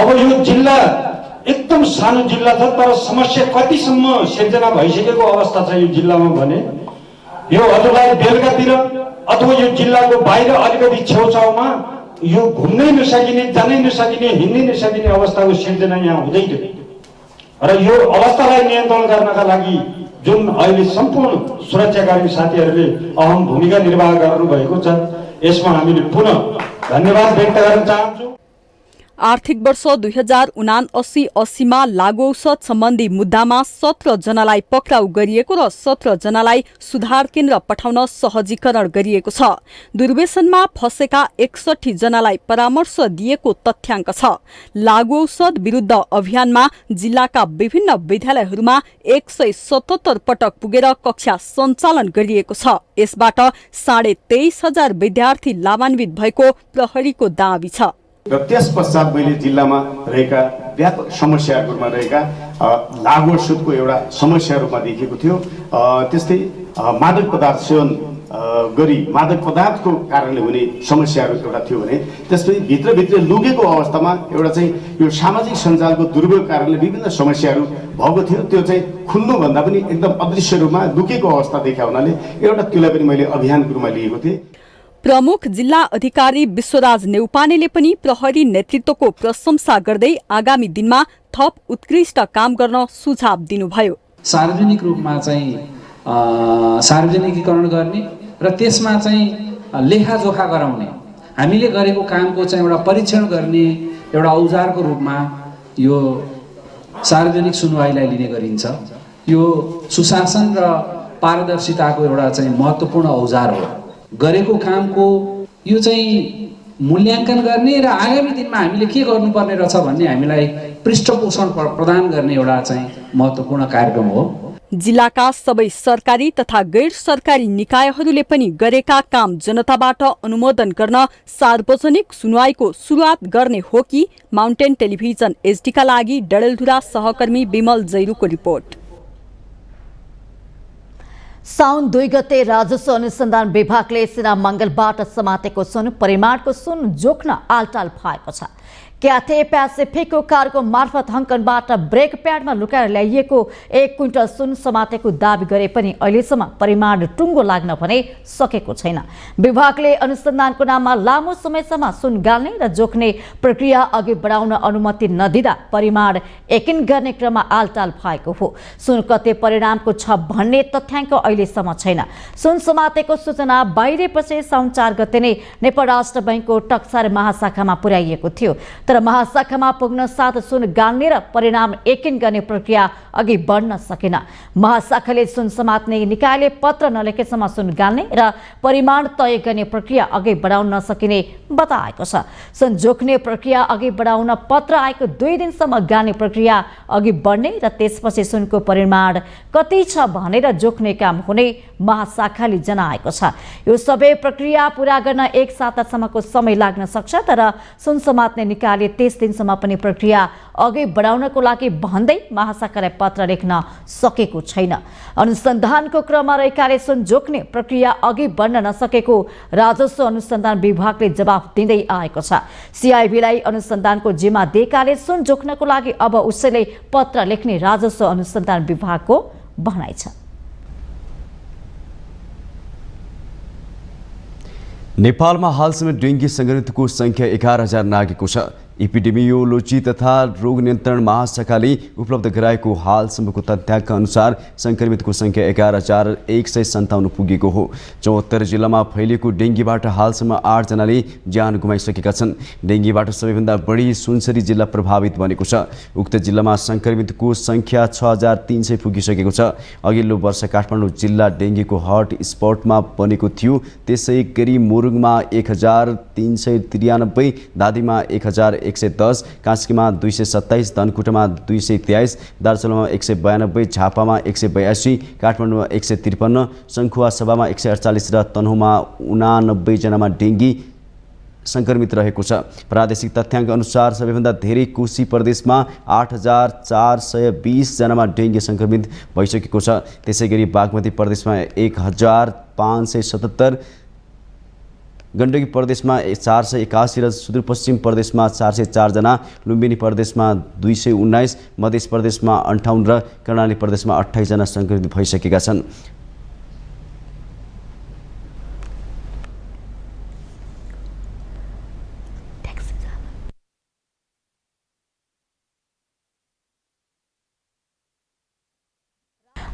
अब यो जिल्ला एकदम सानो जिल्ला छ तर समस्या कतिसम्म सिर्जना भइसकेको अवस्था छ यो जिल्लामा भने यो हजुरलाई बेलुकातिर अथवा यो जिल्लाको बाहिर अलिकति छेउछाउमा यो घुम्नै नसकिने, जानै नसकिने, हिँड्नै नसकिने अवस्थाको सिर्जना यहाँ हुँदैन। र यो अवस्थालाई नियन्त्रण गर्नका लागि जुन अहिले सम्पूर्ण सुरक्षाकर्मी साथीहरूले अहम भूमिका निर्वाह गर्नुभएको छ यसमा हामीले पुनः धन्यवाद व्यक्त गर्न चाहन्छु। आर्थिक वर्ष 2079-80 मा लागू औषध सम्बन्धी मुद्दामा 17 जनालाई पक्राउ गरिएको र 17 जनालाई सुधार केन्द्र पठाउन सहजीकरण गरिएको छ। दुर्व्यसनमा फँसेका 61 जनालाई परामर्श दिएको तथ्याङ्क छ। लागू औषध विरुद्ध अभियानमा जिल्लाका विभिन्न विद्यालयहरूमा 177 पटक पुगेर कक्षा सञ्चालन गरिएको छ। यसबाट 23,500 विद्यार्थी लाभान्वित भएको प्रहरीको दावी छ। र त्यस पश्चात मैले जिल्लामा रहेका व्यापक समस्याहरूमा रहेका लागू औषधको एउटा समस्या रूपमा देखेको थियो। त्यस्तै मादक पदार्थ सेवन गरी मादक पदार्थको कारणले हुने समस्याहरू एउटा थियो भने त्यसपछि भित्रभित्र लुकेको अवस्थामा एउटा चाहिँ यो सामाजिक सञ्जालको दुर्व्यवहारको कारणले विभिन्न समस्याहरू भएको थियो। त्यो चाहिँ खुल्नुभन्दा पनि एकदम अदृश्य रूपमा लुकेको अवस्था देखा हुनाले एउटा त्यसलाई पनि मैले अभियानको रूपमा लिएको थिएँ। प्रमुख जिल्ला अधिकारी विश्वराज नेउपानेले पनि प्रहरी नेतृत्वको प्रशंसा गर्दै आगामी दिनमा थप उत्कृष्ट काम गर्न सुझाव दिनुभयो। सार्वजनिक रूपमा चाहिँ सार्वजनिकीकरण गर्ने र त्यसमा चाहिँ लेखाजोखा गराउने हामीले गरेको कामको चाहिँ एउटा परीक्षण गर्ने एउटा औजारको रूपमा यो सार्वजनिक सुनवाईलाई लिने गरिन्छ। यो सुशासन र पारदर्शिताको एउटा चाहिँ महत्त्वपूर्ण औजार हो। गरेको कामको यो चाहिँ मूल्याङ्कन गर्ने र आगामी दिनमा हामीले के गर्नुपर्ने रहेछ भन्ने हामीलाई पृष्ठपोषण प्रदान गर्ने एउटा चाहिँ महत्त्वपूर्ण कार्यक्रम हो। जिल्लाका सबै सरकारी तथा गैर सरकारी निकायहरूले पनि गरेका काम जनताबाट अनुमोदन गर्न सार्वजनिक सुनवाईको सुरुवात गर्ने हो कि? माउन्टेन टेलिभिजन एचडीका लागि डडेलधुरा सहकर्मी विमल जैरूको रिपोर्ट। साउन 2 गते राजस्व अनुसन्धान विभागले सिना मंगलबाट समातेको सुन परिमाणको सुन जोख्न आलटाल भएको छ। क्याथे पेसिफिकको कारको मार्फत हङकङबाट ब्रेक प्याडमा लुकाएर ल्याइएको 1 क्विन्टल सुन समातेको दावी गरे पनि अहिलेसम्म परिमाण टुङ्गो लाग्न भने सकेको छैन। विभागले अनुसन्धानको नाममा लामो समयसम्म सुन गाल्ने र जोख्ने प्रक्रिया अघि बढाउन अनुमति नदिँदा परिमाण यकिन गर्ने क्रममा आलटाल भएको हो। सुन कति परिणामको छ भन्ने तथ्याङ्क अहिलेसम्म छैन। सुन समातेको सूचना बाहिरेपछि साउन 4 गते नै नेपाल राष्ट्र बैंकको टक्सार महाशाखामा पुर्याइएको थियो। तर महाशाखामा पुग्न साथ सुन गाल्ने र परिणाम यकिन गर्ने प्रक्रिया अघि बढ्न सकेन। महाशाखाले सुन समात्ने निकायले पत्र नलेखेसम्म सुन गाल्ने र परिमाण तय गर्ने प्रक्रिया अघि बढाउन नसकिने बताएको छ। सुन जोख्ने प्रक्रिया अघि बढाउन पत्र आएको 2 दिनसम्म गाल्ने प्रक्रिया अघि बढ्ने र त्यसपछि सुनको परिमाण कति छ भनेर जोख्ने काम हुने महाशाखाले जनाएको छ। यो सबै प्रक्रिया पूरा गर्न 1 सातासम्मको समय लाग्न सक्छ। तर सुन समात्ने निकायले 30 दिनसम्म पनि प्रक्रिया अघि बढाउनको लागि भन्दै महाशाखालाई पत्र लेख्न सकेको छैन। अनुसन्धानको क्रममा रहेकाले सुन जोख्ने प्रक्रिया अघि बढ्न नसकेको राजस्व अनुसन्धान विभागले जवाफ दिँदै आएको छ। सीआईबीलाई अनुसन्धानको जिम्मा दिएकाले सुन जोख्नको लागि अब उसैले पत्र लेख्ने राजस्व अनुसन्धान विभागको भनाइ छ। नेपालमा हालसम्म डेङ्गी सङ्क्रमितको संख्या 11,000 नागेको छ। एपिडेमियोलोजी तथा रोग नियन्त्रण महाशाखाले उपलब्ध गराएको हालसम्मको तथ्याङ्क अनुसार सङ्क्रमितको संख्या 11,157 पुगेको हो। 74 जिल्लामा फैलिएको डेङ्गीबाट हालसम्म 8 जनाले ज्यान गुमाइसकेका छन्। डेङ्गीबाट सबैभन्दा बढी सुनसरी जिल्ला प्रभावित बनेको छ। उक्त जिल्लामा सङ्क्रमितको संख्या 6,300 पुगिसकेको छ। अघिल्लो वर्ष काठमाडौँ जिल्ला डेङ्गीको हट स्पटमा बनेको थियो। त्यसै गरी मुरुङमा 1,393, दादीमा 1,110, कास्कीमा 227, धनकुटामा 223, दार्चुलामा 192, झापामा 182, काठमाडौँमा 153, सङ्खुवा सभामा 148 र तनहुँमा 89 जनामा डेङ्गी सङ्क्रमित रहेको छ। प्रादेशिक तथ्याङ्क अनुसार सबैभन्दा धेरै कोशी प्रदेशमा 8,420 जनामा डेङ्गी सङ्क्रमित भइसकेको छ। त्यसै गरी बागमती प्रदेशमा 1,577, गण्डकी प्रदेशमा 481 र सुदूरपश्चिम प्रदेशमा 404 जना, लुम्बिनी प्रदेशमा 219, मध्य प्रदेशमा 58 र कर्णाली प्रदेशमा 28 जना सङ्क्रमित भइसकेका छन्।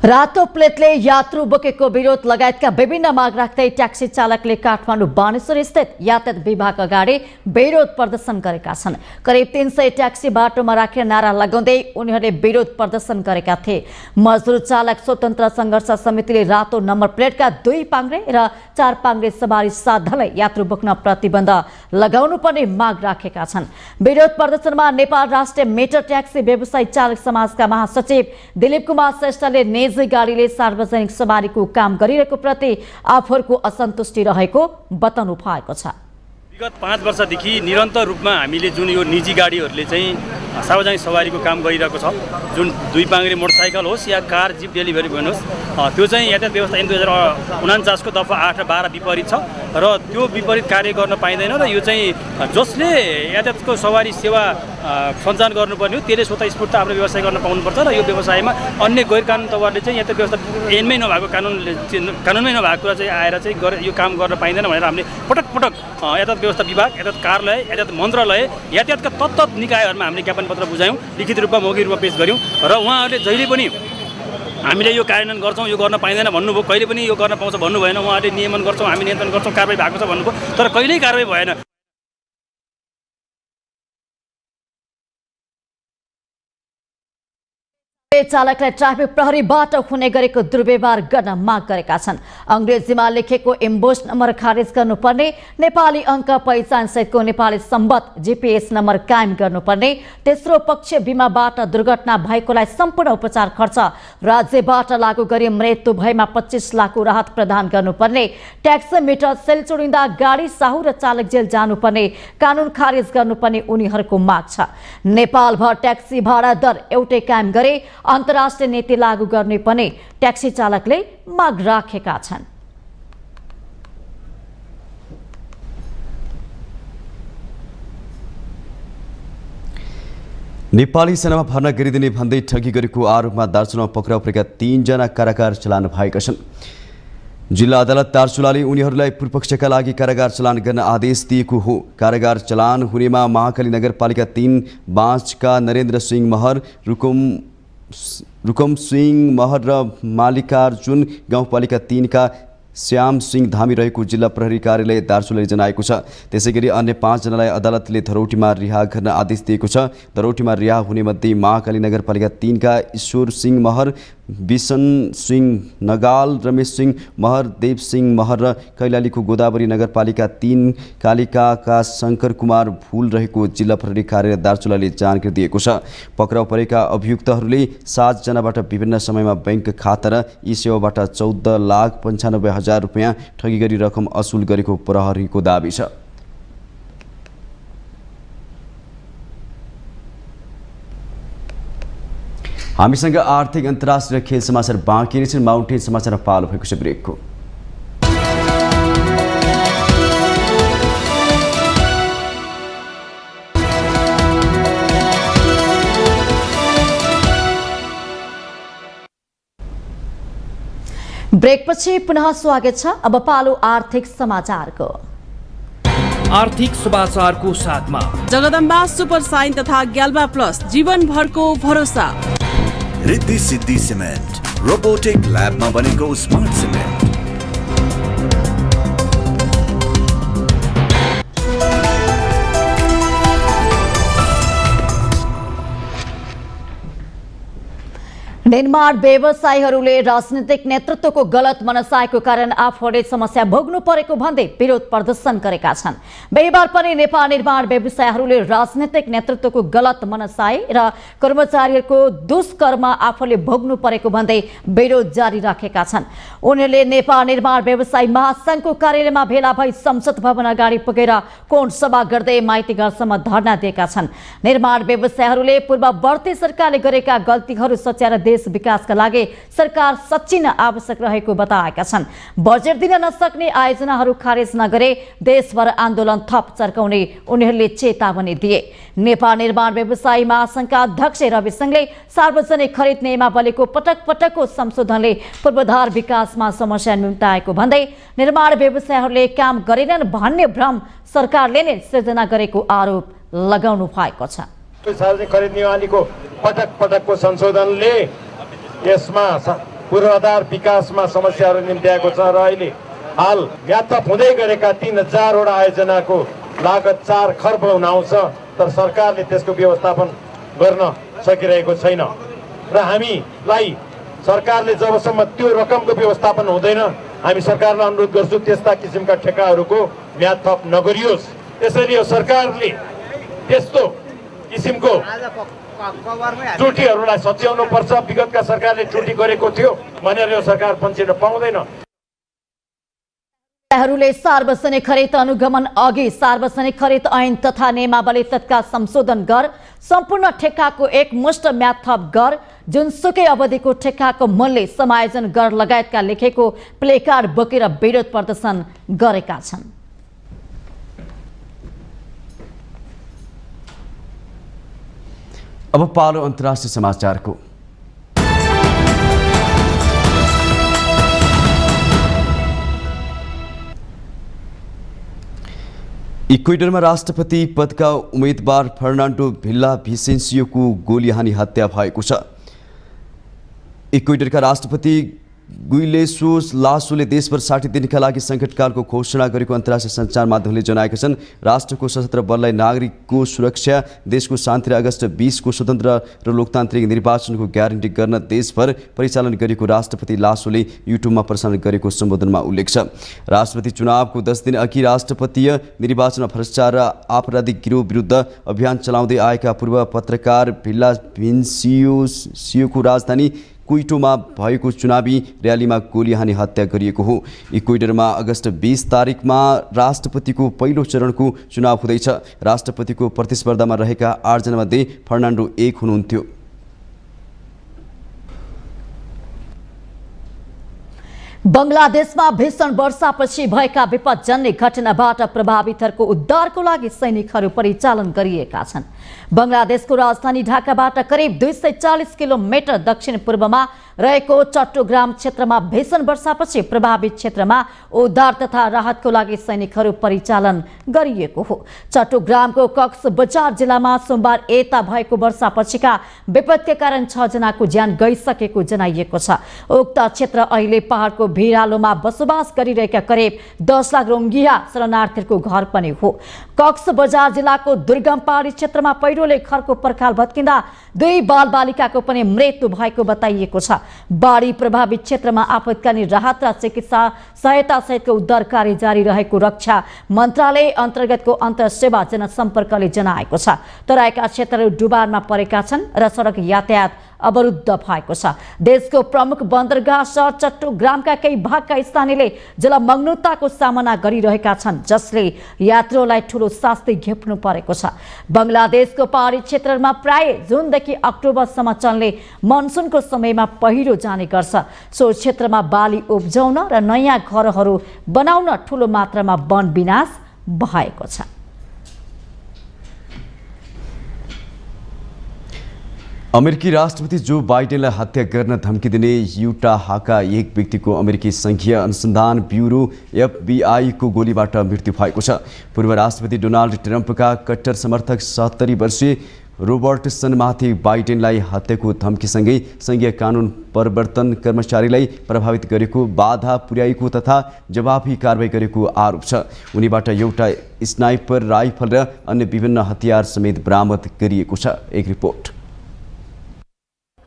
रातो प्लेटले यात्रु बोकेको विरोध लगायतका विभिन्न माग राख्दै ट्याक्सी चालकले काठमाडौँ बानेश्वर स्थित यातायात विभाग अगाडि विरोध प्रदर्शन गरेका छन्। करिब 300 ट्याक्सी बाटोमा राखेर नारा लगाउँदै उनीहरूले विरोध प्रदर्शन गरेका थिए। मजदुर चालक स्वतन्त्र सङ्घर्ष समितिले रातो नम्बर प्लेटका 2 पाङ्ग्रे र 4 पाङ्ग्रे सवारी साधनलाई यात्रु बोक्न प्रतिबन्ध लगाउनुपर्ने माग राखेका छन्। विरोध प्रदर्शनमा नेपाल राष्ट्रिय मेटर ट्याक्सी व्यवसायी चालक समाजका महासचिव दिलीप कुमार श्रेष्ठले निजी गाडीले सार्वजनिक सवारीको काम गरिरहेको प्रति आफूहरूको असन्तुष्टि रहेको बताउनु भएको छ। विगत 5 वर्षदेखि निरन्तर रूपमा हामीले जुन यो निजी गाडीहरूले चाहिँ सार्वजनिक सवारीको काम गरिरहेको छ, जुन 2 पाङ्ग्रे मोटरसाइकल होस् या कार जिप डेलिभरी भ्यान होस्, त्यो चाहिँ यातायात व्यवस्था ऐन 2049 को दफा 8 र 12 विपरीत छ र त्यो विपरीत कार्य गर्न पाइँदैन र यो चाहिँ जसले यातायातको सवारी सेवा सञ्चालन गर्नुपर्ने हो त्यसले स्वतःस्फूर्त आफ्नो व्यवसाय गर्न पाउनुपर्छ र यो व्यवसायमा अन्य गैर कानुन तवरले चाहिँ यातायात व्यवस्था ऐनमै नभएको कानुनमै नभएको कुरा चाहिँ आएर चाहिँ यो काम गर्न पाइँदैन भनेर हामीले पटक पटक यातायात व्यवस्था विभाग, यातायात कार्यालय, यातायात मन्त्रालय, यातायातका तत्त निकायहरूमा हामीले ज्ञापन पत्र बुझायौँ, लिखित रूपमा मौखिक रूपमा पेश गऱ्यौँ र उहाँहरूले जहिले पनि हामीले यो कार्यान्वयन गर्छौँ, यो गर्न पाइँदैन भन्नुभयो, कहिले पनि यो गर्न पाउँछ भन्नु भएन। उहाँहरूले नियमन गर्छौँ, हामी नियन्त्रण गर्छौँ, कारबाही भएको छ भन्नुभयो, तर कहिल्यै कारबाही भएन। चालकलाई ट्राफिक प्रहरीबाट हुने गरेको दुर्व्यवहार गर्न माग गरेका छन्। अंग्रेजीमा लेखेको इम्बोस नम्बर खारेज गर्नुपर्ने, नेपाली अङ्क पहिचान सहितको नेपाली सम्बत जीपीएस नम्बर कायम गर्नुपर्ने, तेस्रो पक्ष बीमाबाट दुर्घटना भएकोलाई सम्पूर्ण उपचार खर्च राज्यबाट लागू गरी मृत्यु भएमा 25 लाख राहत प्रदान गर्नुपर्ने, ट्याक्स मिटर सेल चुडिँदा गाडी साहु र चालक जेल जानुपर्ने कानून खारेज गर्नुपर्ने उनीहरूको माग छ। नेपालभर ट्याक्सी भाडा दर एउटै कायम गरे अन्तर्राष्ट्रिय नीति लागू गर्ने पनि ट्याक्सी चालकले माग राखेका छन्। नेपाली सेनामा भर्ना गरिदिने भन्दै ठगी गरेको आरोपमा दार्चुलामा पक्राउ परेका 3 जना कारागार चलान भएका छन्। जिल्ला अदालत दार्चुलाले उनीहरूलाई पूर्वपक्षका लागि कारागार चलान गर्न आदेश दिएको हो। कारागार चलान हुनेमा महाकाली नगरपालिका 3 बाँचका नरेन्द्र सिंह महर, रुकुम सिंह महर र मालिकार्जुन गाउँपालिका 3 का श्याम सिंह धामी रहेको जिल्ला प्रहरी कार्यालय दार्चुलाले जनाएको छ। त्यसैगरी अन्य 5 जनालाई अदालतले धरौटीमा रिहा गर्न आदेश दिएको छ। धरौटीमा रिहा हुने मध्ये महाकाली नगरपालिका 3 का ईश्वर सिंह महर, बिसन सिंह नगाल, रमेश सिंह महर, देव सिंह महर र कैलालीको गोदावरी नगरपालिका 3 कालिकाका शंकर कुमार भूल रहेको जिल्ला प्रहरी कार्यालय दार्चुलाले जानकारी दिएको छ। पक्राउ परेका अभियुक्तहरूले 7 जनाबाट विभिन्न समयमा बैंक खाता र ई सेवाबाट 14,95,000 रुपैयाँ ठगी गरी रकम असुल गरेको प्रहरीको दाबी छ। हामीसँग आर्थिक अन्तर्राष्ट्रिय खेल समाचार बाँकी नै छन्। माउन्टेन समाचार पालो भएको छ ब्रेकको। ब्रेकपछि पुनः स्वागत छ। अब पालो आर्थिक समाचारको। आर्थिक समाचारको साथमा जगदम्बा सुपर साइन तथा ग्याल्बा प्लस जीवनभरको भरोसा। रिद्धि सिद्धि सिमेन्ट रोबोटिक ल्याबमा बनेको स्मार्ट सिमेन्ट। निर्माण व्यवसायीहरूले राजनीतिक नेतृत्वको गलत मनसायको कारण आफूले समस्या भोग्नु परेको भन्दै विरोध प्रदर्शन गरेका छन्। बिहिबार पनि नेपाल निर्माण व्यवसायीहरूले राजनीतिक नेतृत्वको गलत मनसाय र कर्मचारीहरूको दुष्कर्म आफूले भोग्नु परेको भन्दै विरोध जारी राखेका छन्। उनीहरूले नेपाल निर्माण व्यवसायी महासंघको कार्यालयमा भेला भई संसद भवन अगाडि पुगेर कोण सभा गर्दै माइतीघरसम्म धरना दिएका छन्। निर्माण व्यवसायीहरूले पूर्ववर्ती सरकारले गरेका गल्तीहरू सच्याएर देश विकासका लागि सरकार सच्चिन आवश्यक रहेको बताएका छन्। बजेट दिन नसक्ने आयोजनाहरू खारेज नगरे देशभर आन्दोलन थप चर्काउने उनीहरूले चेतावनी दिए। नेपाल निर्माण व्यवसायी महासंघका अध्यक्ष रवि सिंहले सार्वजनिक खरिद नियमावलीको पटक पटकको संशोधनले पूर्वाधार विकासमा समस्या निम्ताएको भन्दै निर्माण व्यवसायीहरूले काम गरेनन् भन्ने भ्रम सरकारले नै सृजना गरेको आरोप लगाउनु भएको छ। सार्वजनिक खरिद नियमावलीको पटक पटकको संशोधनले यसमा पूर्वाधार विकासमा समस्याहरू निम्त्याएको छ र अहिले हाल व्यापक हुँदै गरेका 3000 वटा आयोजनाको लागत 4 खर्ब हुन आउँछ, तर सरकारले त्यसको व्यवस्थापन गर्न सकिरहेको छैन र हामीलाई सरकारले जबसम्म त्यो रकमको व्यवस्थापन हुँदैन हामी सरकारलाई अनुरोध गर्छौँ त्यस्ता किसिमका ठेक्काहरूको म्याद थप नगरियोस्। त्यसैले यो सरकारले त्यस्तो किसिमको त्रुटिहरूलाई सच्याउनु पर्छ। विगतका सरकारले त्रुटि गरेको थियो भनेर यो सरकार पन्छिन पाउँदैन। सार्वजनिक खरिद अनुगमन अघि सार्वजनिक खरिद ऐन तथा नियमावली तत्काल संशोधन गर, सम्पूर्ण ठेक्काको एकमुष्ट म्याद थप गर, जुनसुकै अवधिको ठेक्काको मूल्य समायोजन गर लगायतका लेखेको प्लेकार्ड बोकेर विरोध प्रदर्शन गरेका छन्। अब पालो अन्तर्राष्ट्रिय समाचारको। इक्वेडरमा राष्ट्रपति पदका उम्मेदवार फर्नान्डो भिल्ला भिसेन्सियोको गोली हानी हत्या भएको छ। इक्वेडरका राष्ट्रपति गुइलेसोस लासोले देशभर 60 दिनका लागि सङ्कटकालको घोषणा गरेको अन्तर्राष्ट्रिय सञ्चार माध्यमले जनाएका छन्। राष्ट्रको सशस्त्र बललाई नागरिकको सुरक्षा, देशको शान्ति र अगस्त 20 को स्वतन्त्र र लोकतान्त्रिक निर्वाचनको ग्यारेन्टी गर्न देशभर परिचालन गरेको राष्ट्रपति लासोले युट्युबमा प्रसारण गरेको सम्बोधनमा उल्लेख छ। राष्ट्रपति चुनावको 10 दिन अघि राष्ट्रपतीय निर्वाचनमा भ्रष्टाचार र आपराधिक गिरोह विरुद्ध अभियान चलाउँदै आएका पूर्व पत्रकार भिला भिन्सियोको राजधानी क्विटोमा भएको चुनावी र्यालीमा गोली हानी हत्या गरिएको हो। इक्वेडरमा अगस्त 20 तारिकमा राष्ट्रपतिको पहिलो चरणको चुनाव हुँदैछ। राष्ट्रपतिको प्रतिस्पर्धामा रहेका 8 जनामध्ये फर्नान्डो एक हुनुहुन्थ्यो। बंगलादेशमा भीषण वर्षापछि भएका विपदजन्य घटनाबाट प्रभावितहरूको उद्धारको लागि सैनिकहरू परिचालन गरिएका छन्। बंगलादेशको राजधानी ढाकाबाट करिब 240 किलोमिटर दक्षिण पूर्वमा रहेको चट्टोग्राम क्षेत्रमा भीषण वर्षापछि प्रभावित क्षेत्रमा उद्धार तथा राहतको लागि सैनिकहरू परिचालन गरिएको हो। चट्टोग्रामको कक्स बजार जिल्लामा सोमबार यता भएको वर्षापछिका विपदका कारण 6 जनाको ज्यान गइसकेको जनाइएको छ। उक्त क्षेत्र अहिले पहाडको भिरालोमा बसोबास गरिरहेका करिब 10 लाख रोहिंग्या शरणार्थीहरूको घर पनि हो। कक्स बजार जिल्लाको दुर्गम पहाडी क्षेत्रमा पहिरोले घरको पर्खाल भत्किँदा 2 बालबालिकाको पनि मृत्यु भएको बताइएको छ। बाढी प्रभावित क्षेत्रमा आपतकालीन राहत र चिकित्सा सहायता सहितको उद्धार कार्य जारी रहेको रक्षा मन्त्रालय अन्तर्गतको अन्तर्सेवा जनसम्पर्कले जनाएको छ। तराईका क्षेत्रहरू डुबानमा परेका छन् र सडक यातायात अवरुद्ध भएको छ। देशको प्रमुख बन्दरगाह सहर चट्टोग्रामका केही भागका स्थानीयले जलमग्नताको सामना गरिरहेका छन्, जसले यात्रुलाई ठूलो शास्ति घेप्नु परेको छ। बंगलादेशको पहाडी क्षेत्रहरूमा प्राय जुनदेखि अक्टोबरसम्म चल्ने मनसुनको समयमा पहिरो जाने गर्छ। सो क्षेत्रमा बाली उब्जाउन र नयाँ घरहरू बनाउन ठूलो मात्रामा वन विनाश भएको छ। अमेरिकी राष्ट्रपति जो बाइडेनलाई हत्या गर्न धम्की दिने युटाहाका एक व्यक्तिको अमेरिकी संघीय अनुसन्धान ब्युरो FBI को गोलीबाट मृत्यु भएको छ। पूर्व राष्ट्रपति डोनाल्ड ट्रम्पका कट्टर समर्थक 70 वर्षीय रोबर्टसनमाथि बाइडेनलाई हत्याको धम्कीसँगै संघीय कानुन प्रवर्तन कर्मचारीलाई प्रभावित गरेको, बाधा पुर्याएको तथा जवाफी कारबाही गरेको आरोप छ। उनीबाट एउटा स्नाइपर राइफल र अन्य विभिन्न हतियार समेत बरामद गरिएको छ। एक रिपोर्ट।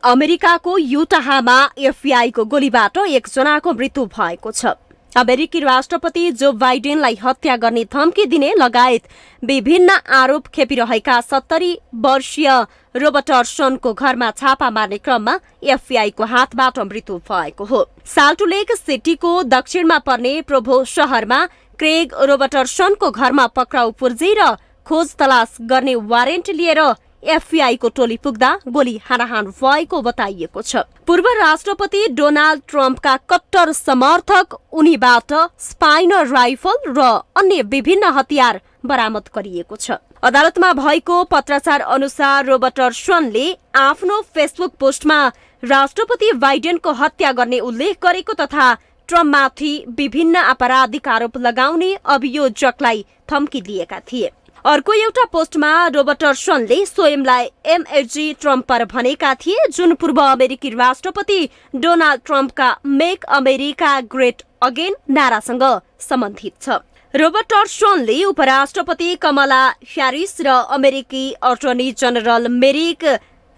अमेरिकाको युटाहामा FBI को गोलीबाट 1 जनाको मृत्यु भएको छ। अमेरिकी राष्ट्रपति जो बाइडेनलाई हत्या गर्ने धम्की दिने लगायत विभिन्न आरोप खेपिरहेका 70 वर्षीय रोबर्टसनको घरमा छापा मार्ने क्रममा FBI को हातबाट मृत्यु भएको हो। साल्टुलेक सिटीको दक्षिणमा पर्ने प्रोभो शहरमा क्रेग रोबर्टसनको घरमा पक्राउ पूर्जी र खोज तलास गर्ने वारेन्ट लिएर FBI को टोली पुग्दा गोली हानाहान भएको बताइएको छ। पूर्व राष्ट्रपति डोनाल्ड ट्रम्पका कट्टर समर्थक उनीबाट स्पाइनर राइफल र अन्य विभिन्न हतियार बरामद गरिएको छ। अदालतमा भएको पत्राचार अनुसार रोबर्टसनले आफ्नो फेसबुक पोस्टमा राष्ट्रपति बाइडेनको हत्या गर्ने उल्लेख गरेको तथा ट्रम्पमाथि विभिन्न आपराधिक आरोप लगाउने अभियोजकलाई धम्की दिएका थिए। अर्को एउटा पोस्टमा रोबर्टसनले स्वयंलाई MAG ट्रम्पर भनेका थिए, जुन पूर्व अमेरिकी राष्ट्रपति डोनाल्ड ट्रम्पका मेक अमेरिका ग्रेट अगेन नारासँग सम्बन्धित छ। रोबर्टसनले उपराष्ट्रपति कमला ह्यारिस र अमेरिकी अटर्नी जनरल मेरिक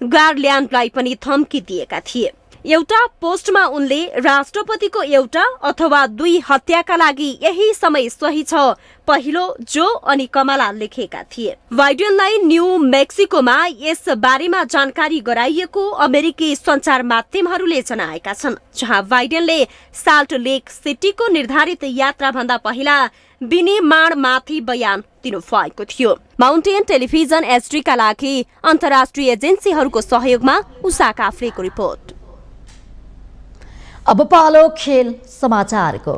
गार्ल्यान्डलाई पनि धम्की दिएका थिए। एउटा पोस्टमा उनले राष्ट्रपतिको एउटा अथवा 2 हत्याका लागि यही समय सही छ, पहिलो जो अनि कमला लेखेका थिए। बाइडेनलाई न्यू मेक्सिकोमा यस बारेमा जानकारी गराइएको अमेरिकी सञ्चार माध्यमहरूले जनाएका छन्, जहाँ बाइडेनले साल्ट लेक सिटीको निर्धारित यात्रा भन्दा पहिला विनिर्माणमाथि बयान दिनुभएको थियो। माउन्टेन टेलिभिजन HD का लागि अन्तर्राष्ट्रिय एजेन्सीहरूको सहयोगमा उषा काफ्रेको रिपोर्ट। अब पालो खेल समाचारको।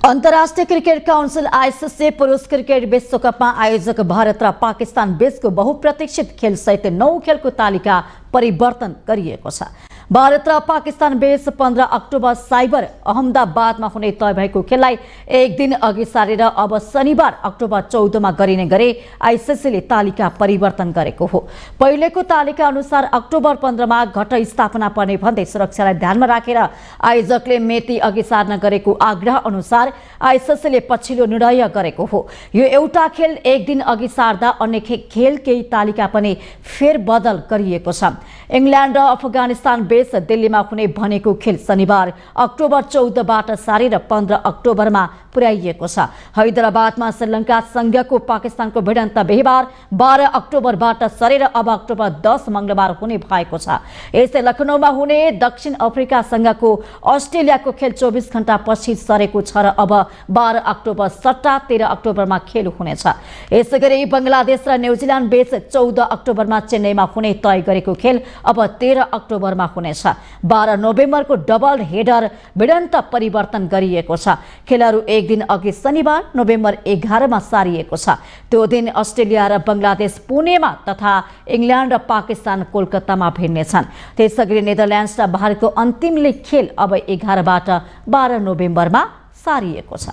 अन्तर्राष्ट्रिय क्रिकेट काउन्सिल ICC पुरुष क्रिकेट विश्वकपमा आयोजक भारत र पाकिस्तान बीचको बहुप्रतीक्षित खेल सहित 9 खेलको तालिका परिवर्तन गरिएको छ। भारत र पाकिस्तान बीच 15 अक्टोबर साइबर अहमदाबादमा हुने तय भएको खेललाई एक दिन अघि सारेर अब शनिबार अक्टोबर 14 मा गरिने गरी आइसिसीले तालिका परिवर्तन गरेको हो। पहिलेको तालिका अनुसार अक्टोबर 15 मा घटस्थापना पर्ने भन्दै सुरक्षालाई ध्यानमा राखेर आयोजकले मिति अघि सार्न गरेको आग्रह अनुसार आइसिसीले पछिल्लो निर्णय गरेको हो। यो एउटा खेल एक दिन अघि सार्दा अन्य खेल केही तालिका पनि फेरबदल गरिएको छ। इंग्ल्यान्ड र अफगानिस्तान बीच दिल्लीमा हुने भनेको खेल शनिबार अक्टोबर 14 बाट सारेर 15 अक्टोबरमा पुर्याइएको छ। हैदराबादमा श्रीलङ्का सँगको पाकिस्तानको भिडन्त बिहीबार 12 अक्टोबरबाट सरेर अब अक्टोबर 10 मंगलबार हुने भएको छ। यस्तै लखनऊमा हुने दक्षिण अफ्रिका सँगको अस्ट्रेलियाको खेल 24 घण्टा पछि सरेको छ र अब 12 अक्टोबर सट्टा 13 अक्टोबरमा खेल हुनेछ। यसैगरी बंगलादेश र न्यूजील्यान्ड बीच 14 अक्टोबरमा चेन्नईमा हुने तय गरेको खेल अब 13 अक्टोबरमा हुनेछ। 12 नोभेम्बरको डबल हेडर भिडन्त परिवर्तन गरिएको छ। खेलहरू एक दिन अघि शनिबार नोभेम्बर 11 मा सारिएको छ। त्यो दिन अस्ट्रेलिया र बंगलादेश पुणेमा तथा इंग्ल्यान्ड र पाकिस्तान कोलकातामा भिड्नेछन्। त्यसैगरी नेदरल्यान्ड्स र भारतको अन्तिम लिग खेल अब 11 बाट 12 नोभेम्बरमा सारिएको छ।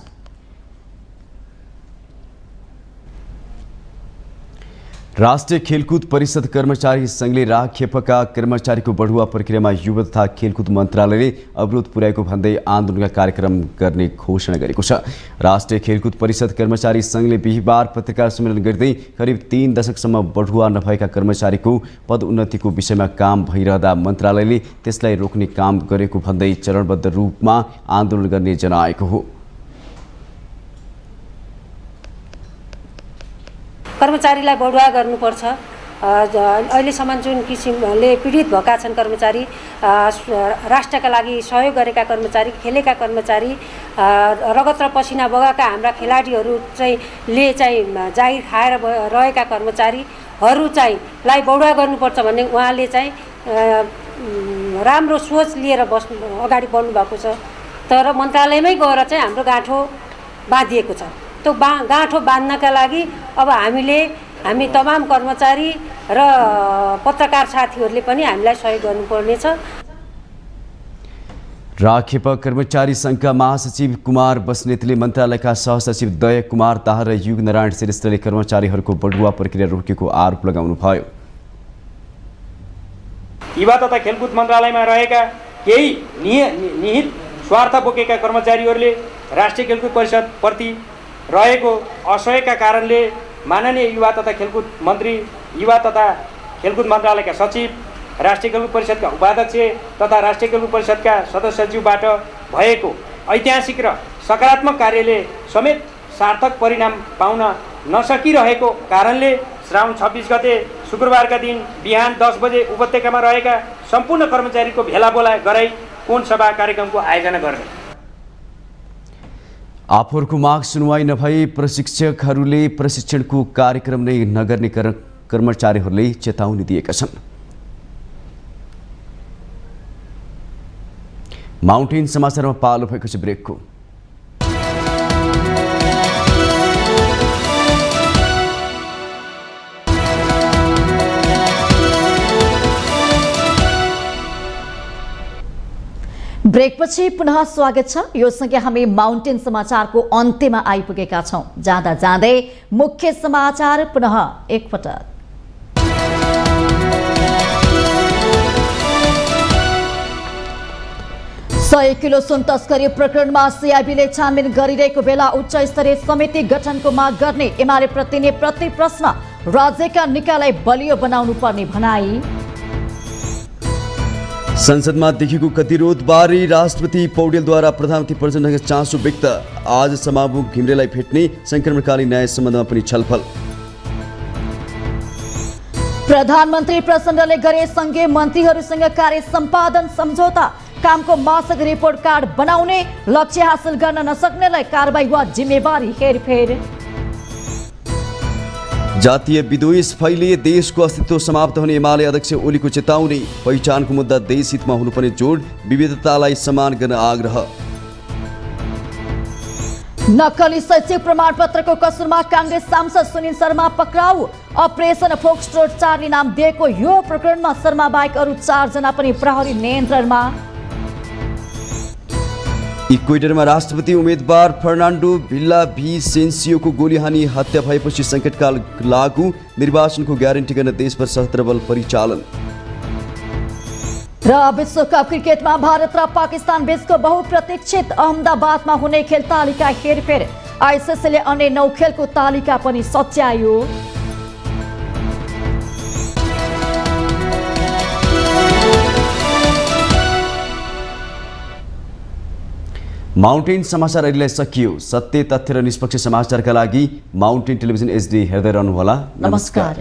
राष्ट्रिय खेलकुद परिषद कर्मचारी संघले राखेपका कर्मचारीको बढुवा प्रक्रियामा युवा तथा खेलकुद मन्त्रालयले अवरोध पुर्याएको भन्दै आन्दोलनका कार्यक्रम गर्ने घोषणा गरेको छ। राष्ट्रिय खेलकुद परिषद कर्मचारी संघले बिहीबार पत्रकार सम्मेलन गर्दै करिब 3 दशकसम्म बढुवा नभएका कर्मचारीको पदोन्नतिको विषयमा काम भइरहँदा मन्त्रालयले त्यसलाई रोक्ने काम गरेको भन्दै चरणबद्ध रूपमा आन्दोलन गर्ने जनाएको हो। कर्मचारीलाई बढुवा गर्नुपर्छ। अहिलेसम्म जुन किसिमले पीडित भएका छन् कर्मचारी, राष्ट्रका लागि सहयोग गरेका कर्मचारी, खेलेका कर्मचारी, रगत र पसिना बगाएका हाम्रा खेलाडीहरू चाहिँ जागिर खाएर रहेका कर्मचारीहरू चाहिँ लाई बढुवा गर्नुपर्छ भन्ने उहाँले चाहिँ राम्रो सोच लिएर अगाडि बढ्नु भएको छ। तर मन्त्रालयमै गएर चाहिँ हाम्रो गाँठो बाँधिएको छ। त्यो गाँठो बाँध्नका लागि अब हामी तमाम कर्मचारी र पत्रकार साथीहरूले पनि हामीलाई सहयोग गर्नुपर्नेछ। राखेपा कर्मचारी संघका महासचिव कुमार बस्नेतले मन्त्रालयका सहसचिव दय कुमार दाहाल र युग नारायण श्रेष्ठले कर्मचारीहरूको बढुवा प्रक्रिया रोकेको आरोप लगाउनुभयो। युवा तथा खेलकुद मन्त्रालयमा रहेका केही निहित स्वार्थ बोकेका कर्मचारीहरूले राष्ट्रिय खेलकुद परिषद प्रति रहेको असहयोगका कारणले माननीय युवा तथा खेलकुद मन्त्री, युवा तथा खेलकुद मन्त्रालयका सचिव, राष्ट्रिय खेलकुद परिषदका उपाध्यक्ष तथा राष्ट्रिय खेलकुद परिषदका सदस्यज्यूबाट भएको ऐतिहासिक र सकारात्मक कार्यले समेत सार्थक परिणाम पाउन नसकिरहेको कारणले श्रावण 26 गते शुक्रबारका दिन बिहान 10 बजे उपत्यकामा रहेका सम्पूर्ण कर्मचारीको भेला बोला गराई कोण सभा कार्यक्रमको आयोजना गर्ने। आफूहरूको माग सुनवाई नभई प्रशिक्षकहरूले प्रशिक्षणको कार्यक्रम नै नगर्ने कर्मचारीहरूले चेतावनी दिएका छन्। माउन्टेन समाचारमा पालो भएको छ ब्रेकको। ब्रेकपछि पुनः स्वागत छ। यो सँगै हामी माउन्टेन समाचारको अन्त्यमा आइपुगेका छौं। जाँदा जाँदै मुख्य समाचार पुनः एकपटक। 100 किलो सुन तस्करी प्रकरणमा सीआईबीले छानबिन गरिरहेको बेला उच्च स्तरीय समिति गठनको माग गर्ने एमाले प्रति प्रश्न। राज्यका निकायलाई बलियो बनाउनु पर्ने भनाई। संसदमा देखिएको गतिरोधबारे राष्ट्रपति पौडेलद्वारा प्रधानमन्त्री प्रचण्डका चासो व्यक्त। आज समामुख घिमिरेलाई भेट्ने संक्रमणकालीन न्याय सम्बन्धमा पनि छलफल। प्रधानमन्त्री प्रचण्डले गरे संघीय मन्त्रीहरूसँग कार्य सम्पादन सम्झौता। कामको मासिक रिपोर्ट कार्ड बनाउने, लक्ष्य हासिल गर्न नसक्नेलाई कारबाही वा जिम्मेवारी हेरफेर। जातीय विद्वेष फैलिए देशको अस्तित्व समाप्त हुने एमाले अध्यक्ष ओलीको चेतावनी। पहिचानको मुद्दा देश हितमा हुनुपर्ने जोड, विविधतालाई सम्मान गर्न आग्रह। नक्कली शैक्षिक प्रमाणपत्रको कसुरमा कांग्रेस सांसद सुनिल शर्मा पक्राउ। अपरेसन फोक्सट्रोट 4 नाम दिएको यो प्रकरणमा शर्मा बाहेक अरू 4 जना पनि प्रहरी नियन्त्रणमा। इक्वेडरमा राष्ट्रपति उम्मेदवार फर्नान्डो भिल्ला भिसेन्सियोको गोली हानी हत्या भएपछि सङ्कटकाल लागू, निर्वाचनको ग्यारेन्टी गर्न देशभर सशस्त्र बल परिचालन। र विश्वकप क्रिकेटमा भारत र पाकिस्तान बीचको बहुप्रतीक्षित अहमदाबादमा हुने खेल तालिका हेरफेर, आइसिसीले अन्य 9 खेलको तालिका पनि सच्यायो। माउन्टेन समाचार अहिलेलाई सकियो। सत्य, तथ्य र निष्पक्ष समाचारका लागि माउन्टेन टेलिभिजन HD हेर्दै रहनुहोला। नमस्कार।